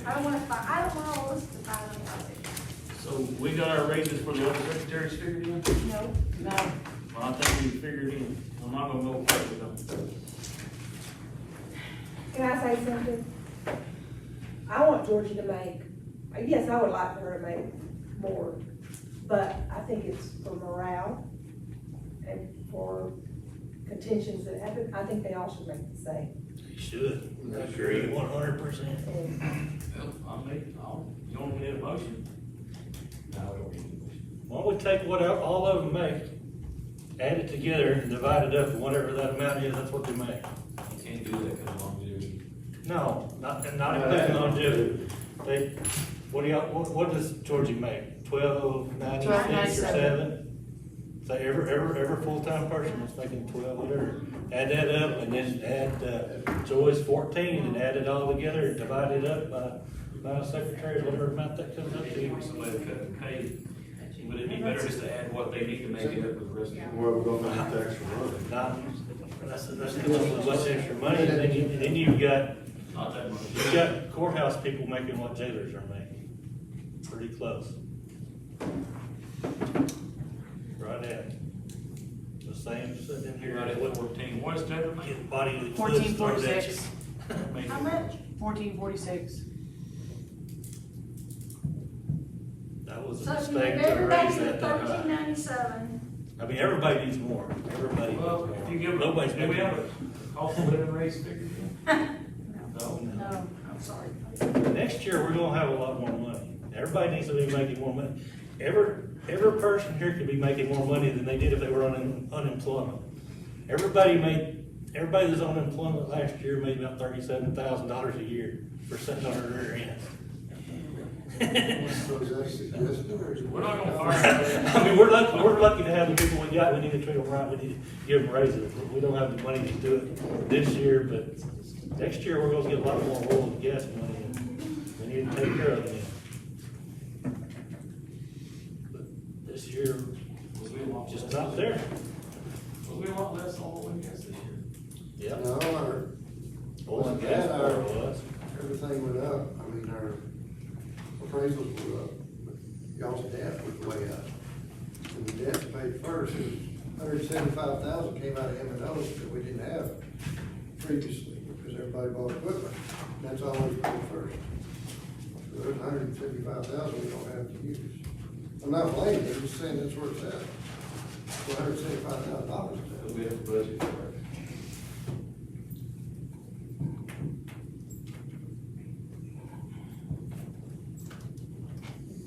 I don't wanna fight, I don't want all this to fight on the So we got our raises for the other secretaries figured in? No. No, Well, I think we figured in, I'm not gonna go quick with them. Can I say something? I want Georgie to make, yes, I would like for her to make more, but I think it's for morale and for contentions that happen, I think they all should make the same. He should, I agree 100%. Well, you want me to get a motion? No, we don't need a motion. Why don't we take what all of them make, add it together and divide it up, and whatever that amount is, that's what they make. You can't do that because of longevity. No, not including longevity. They, what does Georgie make? 12.96 or $12.97. 7? So every full-time person is making 12, whatever. Add that up and then add, Joy's 14 and add it all together and divide it up by secretaries, whatever amount that comes up to. Somebody cut the pay, would it be better just to add what they need to make it up with the rest of them? Where we're gonna make the extra money. Not, that's a bunch of extra money, and then you've got Not that much. you've got courthouse people making what jailers are making, pretty close. Right at, the same sitting here. Right at 14, what is Taylor making? Get body of the clips thrown at you. 1446, How much? 1446. That was So a if you mistake move to raise everybody's that at that high. 1397, I mean, everybody needs more, everybody needs Well, more. if you give, Nobody's do we making have more. a cost of living raise figure? No? no, I'm sorry. Next year, we're gonna have a lot more money. Everybody needs to be making more money. Every person here could be making more money than they did if they were on unemployment. Everybody that's on unemployment last year made about $37,000 a year for sitting on their rear ends. So is that suggested, or is it? We're not gonna fire. I mean, we're lucky to have the people we got. We need to treat them right. We need to give them raises. We don't have the money to do it this year, but next year, we're gonna get a lot more oil and gas money, and we need to take care of it. But this year, just not there. Was be a lot less on oil and gas this year. Yeah. No, our, Oil and gas power was. everything went up, I mean, our appraisals were up, but y'all's debt was way up. And the debt paid first, it was $175,000 came out of M&O's that we didn't have previously, because everybody bought equipment, and that's always paid first. So there's $175,000 we don't have to use. I'm not blaming you, I'm just saying that's where it's at. So $175,000 is It'll be a budget for it.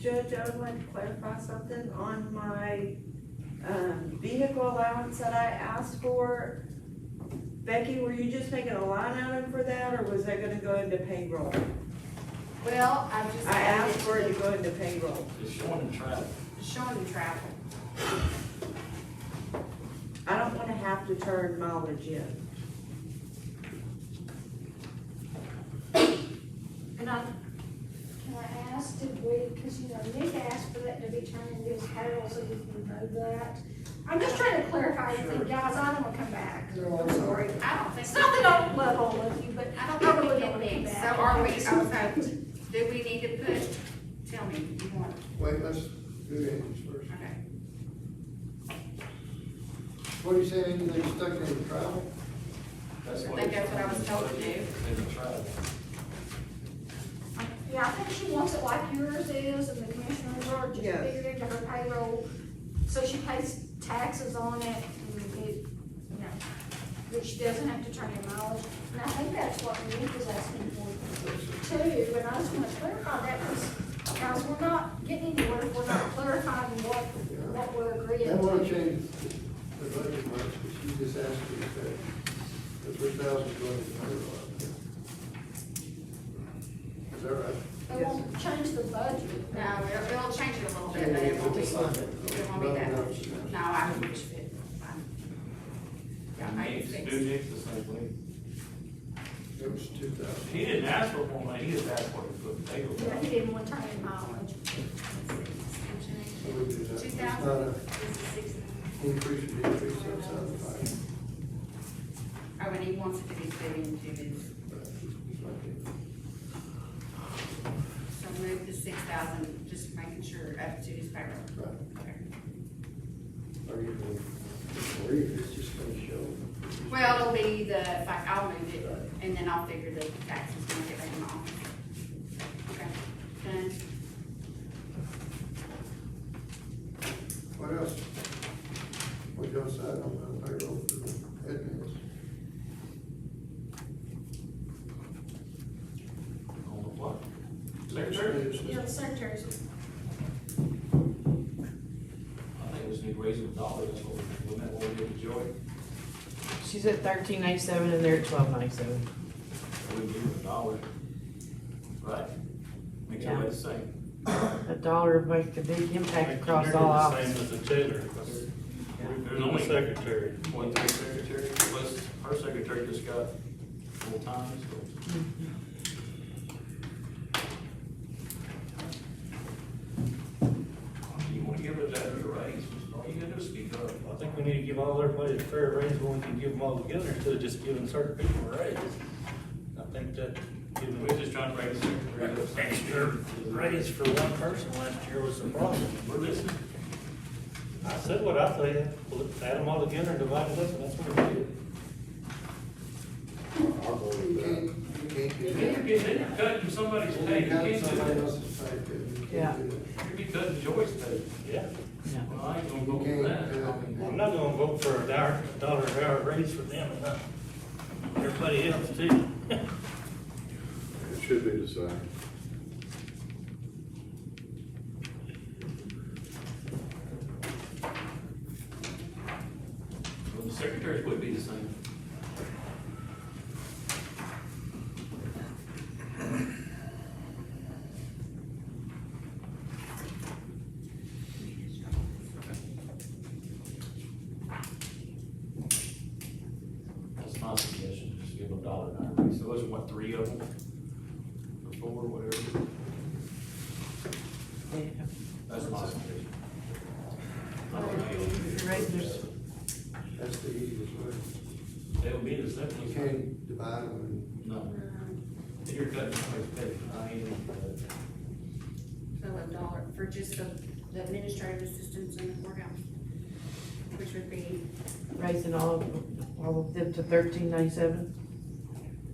Judge, I would like to clarify something on my, vehicle allowance that I asked for. Becky, were you just making a line item for that, or was that gonna go into payroll? Well, I just. I asked for it to go into payroll. It's showing in travel. Showing the travel. I don't wanna have to turn mileage in. And can I ask, did we, because you know, Nick asked for that to be turned into his payroll, so we can know that. I'm just trying to clarify everything, guys, I don't wanna come back, I'm sorry. I don't think. It's not that I don't love all of you, but I don't think really we don't did wanna come mix, so back. are we, okay, do we need to put, tell me, you want, Wait, let's do Andy's first. okay. What are you saying, anything stuck in travel? That's I what think it's that's what I was told to do. In the travel. Yeah, I think she wants it like yours is, and the commissioners are, just Yes. figured into her payroll, so she pays taxes on it, and it, you know, that she doesn't have to turn in mileage. And I think that's what Nick was asking for too, and I just wanna clarify that, because, guys, we're not getting anywhere, if we're not clarifying what we're agreeing I want to to. change the budget much, but she just asked me to pay the 3,000 going to payroll. Is that right? It won't change the budget. No, it'll change it a little bit, but it won't be, it won't be that much. No, I can push it. Fine. Yeah, I can Needs, fix new it. needs the same way. It was 2,000. He didn't ask for more money, he just asked for it to put the table. Yeah, he didn't want to turn in mileage. So we do that. It's not 2,000? an increase or decrease, it's not a five. Oh, and he wants it to be put into his, so move the 6,000, just making sure up to his payroll. Right. Okay. Or you can, or you it's just gonna show. Well, it'll be the, like, I'll move it, and then I'll figure the taxes and everything on. Okay, done. What else? What y'all decide on the payroll for the admins? On the what? Secretary? Yeah, the secretaries. I think we just need to raise it a dollar, that's what we, wasn't that what we did to Joy? She's at 13.97 and they're at 12.97. We give it a dollar. Right? Make Yeah. it the same. A dollar would make a big impact across You're all the offices. same as the jailer. There's You're only the secretary. 23 secretaries, plus her secretary just got full time, so. You wanna give her that a raise, all you gotta do is speak up. I think we need to give all everybody a fair raise when we can give them all together instead of just giving certain people a raise. I think that giving We're just trying to raise the secretary. extra raise for one person last year was a problem. We're listening. I said what I said, we'll add them all together and divide it up, and that's what we did. I'll go You with can't, that. you can't do Then that. you're cutting somebody's You pay, you can't can't cut do somebody that. else's pay, too. You Yeah. can't do that. You'd be cutting Joy's pay. Yeah. Well, I ain't gonna go You with can't, that. I'm not gonna vote for a dollar an hour raise for them and not everybody else too. It should be the same. Well, the secretaries would be the same. That's my suggestion, just give them a dollar an hour. So those are what, 3 of them? Or 4, whatever. Yeah. That's my suggestion. If you're raising yours- That's the easiest It would be the You simplest. can't divide them. No. If you're cutting somebody's pay, I ain't, So $1 for just the administrative assistants in the courthouse, which would be, Raising all of them to $13.97.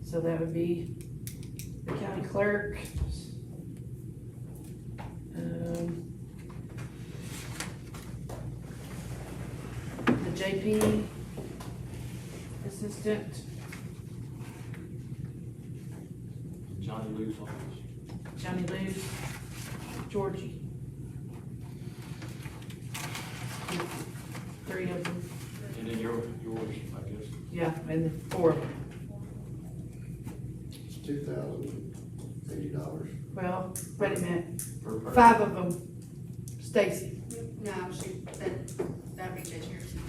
So that would be the county clerk. The JP assistant, Johnny Lou's office. Johnny Lou's, Georgie. 3 of them, And then yours, I guess. yeah, and then 4 of them. It's $2,080. Well, wait a minute, Per person. 5 of them, Stacy. no, that'd be Judge Harrison.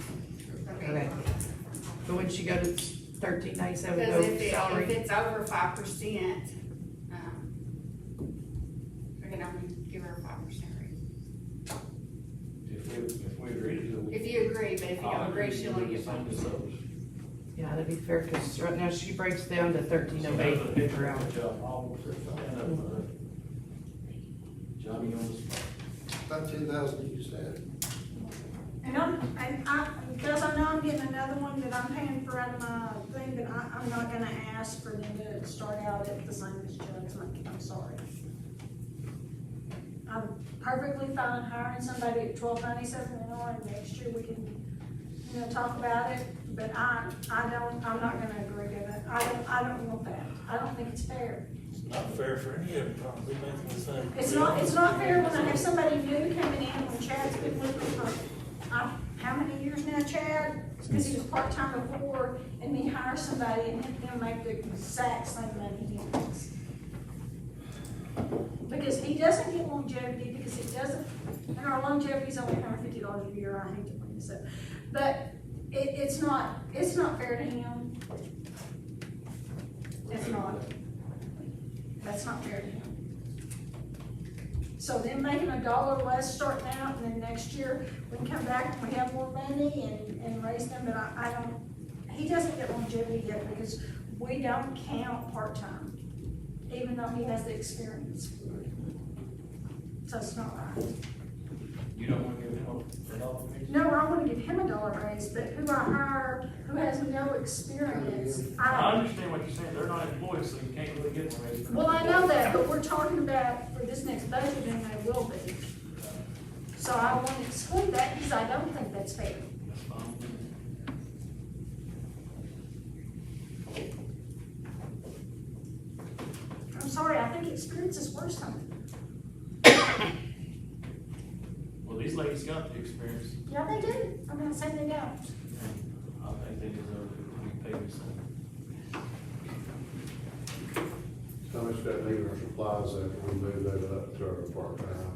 Okay. But when she go to $13.97, Because go if salary. it's over 5%, we're gonna give her a 5% raise. If we agree to do it. If you agree, but if you don't agree, she'll only get Same 5%. as those. Yeah, that'd be fair, cause right now she breaks down to $13.08 per hour. Johnny on the spot. About 10,000 you just added. Because I know I'm getting another one that I'm paying for out of my thing, but I'm not gonna ask for them to start out at the same as Judd's. I'm sorry. I'm perfectly fine hiring somebody at $12.97 an hour, and next year we can, talk about it, but I'm not gonna agree to it. I don't want that. I don't think it's fair. It's not fair for any of them, we make the same. It's not fair when I have somebody new coming in, when Chad's been with me for, how many years now, Chad? Because he was part-time before, and me hire somebody and them make the exact same money he makes. Because he doesn't get longevity, because he doesn't, and our longevity's only $150 a year, I hate to bring this up. But it's not fair to him. It's not. That's not fair to him. So then making $1 less starting out, and then next year, we can come back and we have more money and raise them, but I don't, he doesn't get longevity yet, because we don't count part-time, even though he has the experience. So it's not right. You don't want to give him a dollar raise? No, I wanna give him $1 raise, but who I hire, who has no experience, I understand what you're saying, they're not employees, so you can't really get them raised. Well, I know that, but we're talking about for this next budget, and they will be. So I want to exclude that, because I don't think that's fair. That's fine. I'm sorry, I think experience is worth something. Well, these ladies got the experience, Yeah, they do. I'm not saying they don't. and I think they deserve to be paid the same. How much that legal supplies that we move that up to our part-time?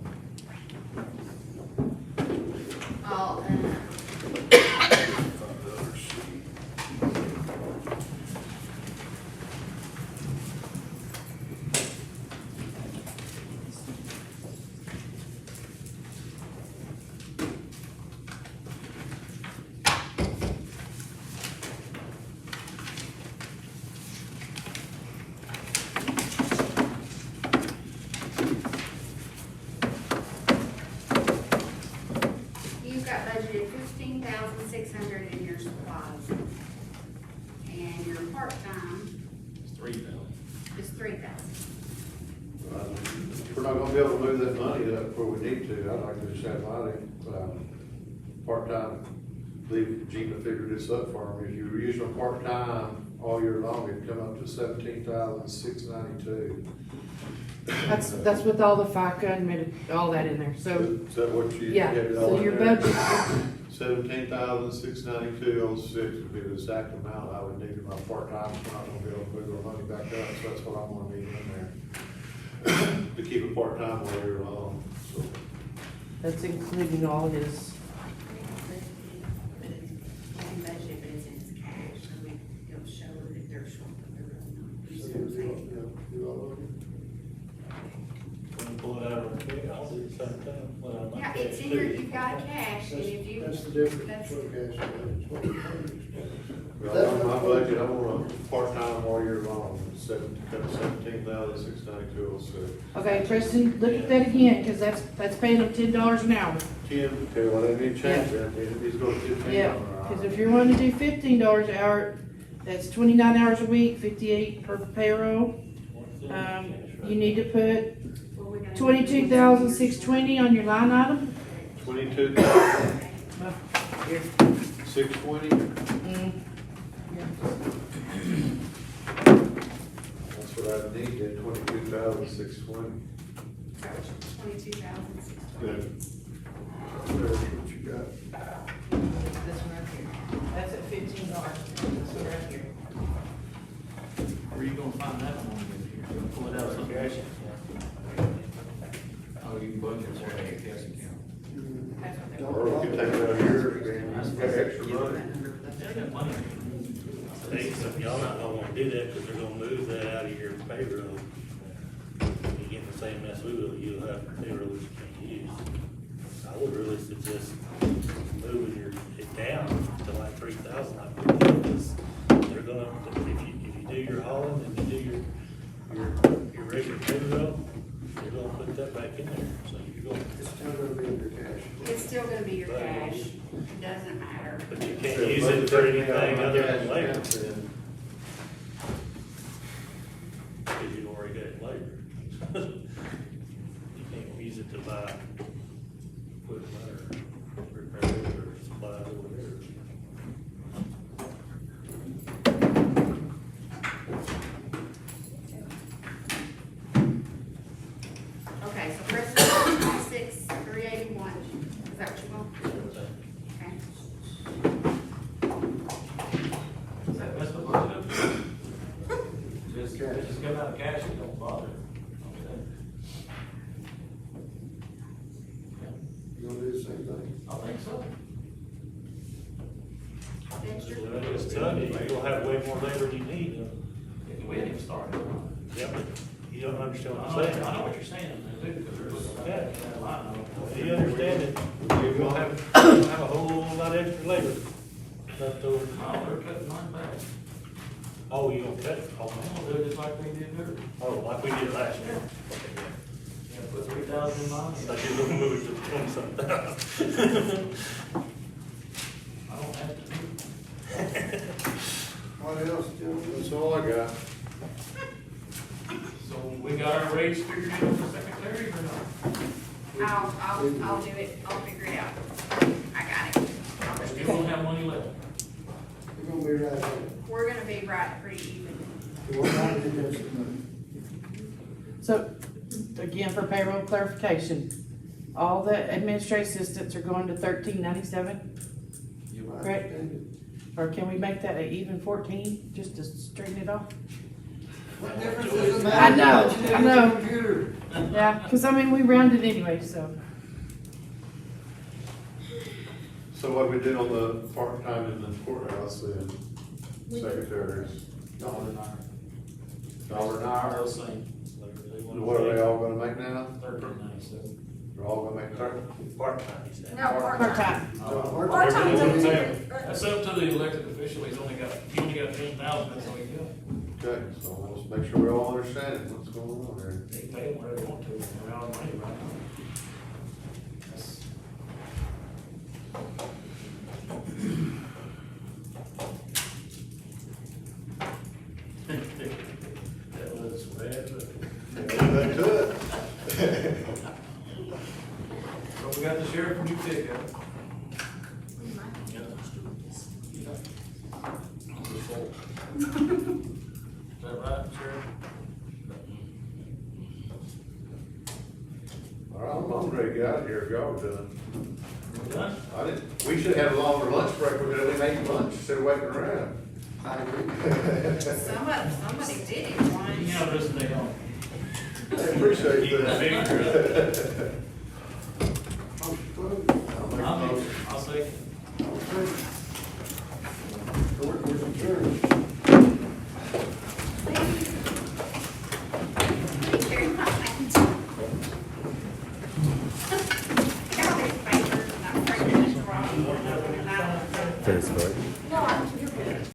You've got budgeted 15,600 in your supplies. And your part-time It's 3,000. is 3,000. We're not gonna be able to move that money up where we need to. I'd like to just have my, part-time, leave Gina figure this up for me. If you were using part-time all year long, it'd come up to $17,692. That's with all the FICA and all that in there, so, Is that what you? yeah, had it all so in your there? budget, 17,692.06 would be the exact amount I would need in my part-time. I'm not gonna be able to move our money back up, so that's what I'm gonna need in there. To keep it part-time all year long, so. that's including all his, You can budget it, but it's in his cash, so it'll show that they're short, but they're really not. You see what I'm saying? Do all of it. When you pull it out of our, I'll do the same thing. Well, I'm not Yeah, it's in cash your, too. you've got cash, and if you That's the difference, okay, so that's what you're Well, on my budget, I want a part-time all year long, cut 17,692.06. Okay, Preston, look at that again, cause that's paying them $10 an hour. 10, okay, well, they need to change that, he's going to 15 Yeah, an hour. cause if you're wanting to do $15 an hour, that's 29 hours a week, 58 per payroll. You need to put Well, we're gonna- 22,620 on your line item. 22,620, Mm, that's what I need, then 22,620. 22,000. Good. There's what you got. This one right here, that's at $15, this one right here. Where are you gonna find that money in here? You gonna pull it out of some cash? Oh, you budget for a cash account. That's what they Don't Or we could take it out of here, and get extra money. They got money. Hey, so y'all not gonna wanna do that, cause they're gonna move that out of your payroll. You get in the same mess we will, you'll have payroll that you can't use. I would really suggest moving it down to like 3,000, like we did, because they're gonna, if you do your hauling and you do your regular payroll, you're gonna put that back in there, so you're gonna, It's still gonna be under cash. It's still gonna be your cash, it doesn't matter. but you can't use it for anything other than labor, because you already got labor. You can't use it to buy equipment or repairs or supplies or whatever. Okay, so Preston, 26,381, is that what you want? Okay. That's what we're doing. Just get out of cash, it don't bother. You gonna do the same thing? I think so. Extra. Well, it's telling you, you're gonna have way more labor than you need. We ain't even started. Yeah, but you don't understand I what know I'm saying. what you're saying, they do, because there's. Yeah. That line item. Do you understand it? You're gonna have a whole lot of extra labor left over. No, they're cutting mine back. Oh, you gonna cut it? Oh, We'll man. do it just like we did there. Oh, like we did last year. Yeah, put 3,000 in mine. Like you're gonna move it to 20-something thousand. I don't have to do. What else, gentlemen? That's all I got. So we got our rates figured out for secretary or not? I'll do it, I'll figure it out. I got it. I'll just We do it. won't have money left. We're gonna be right there. We're gonna be right pretty even. We're not gonna do this. So, again, for payroll clarification, all the administrative assistants are going to $13.97, You I Correct. understand or can we make that an even 14, just to straighten it off? it. What difference does it I make? know, What you do I with know. the computer? Yeah, cause I mean, we rounded anyway, so. So what we did on the part-time in the courthouse then, secretaries, Dollar an hour. $1 an Hour, hour? they'll say What are they all gonna make now? 13.97. They're all gonna make 30? Part-time, he said. No, part-time. Part-time. So, we're- Part-time's Everything's only, on That's up to the elected official, he only got 10,000, that's all he got. Okay, so let's make sure we all understand what's going on here. They can pay them whatever they want to, they're out of money right now. That's- That was bad, but. They could. So we got the sheriff and you pick up. Is that right, Sheriff? All right, I'm ready to get out of here if y'all are done. We done? I didn't, we should have a longer lunch break, we could have ate lunch instead of waiting around. I agree. Somebody did it once. You know, just stay home. I appreciate Keep the that. finger up. Motion closed. I'll make a motion. I'll say. All in favor?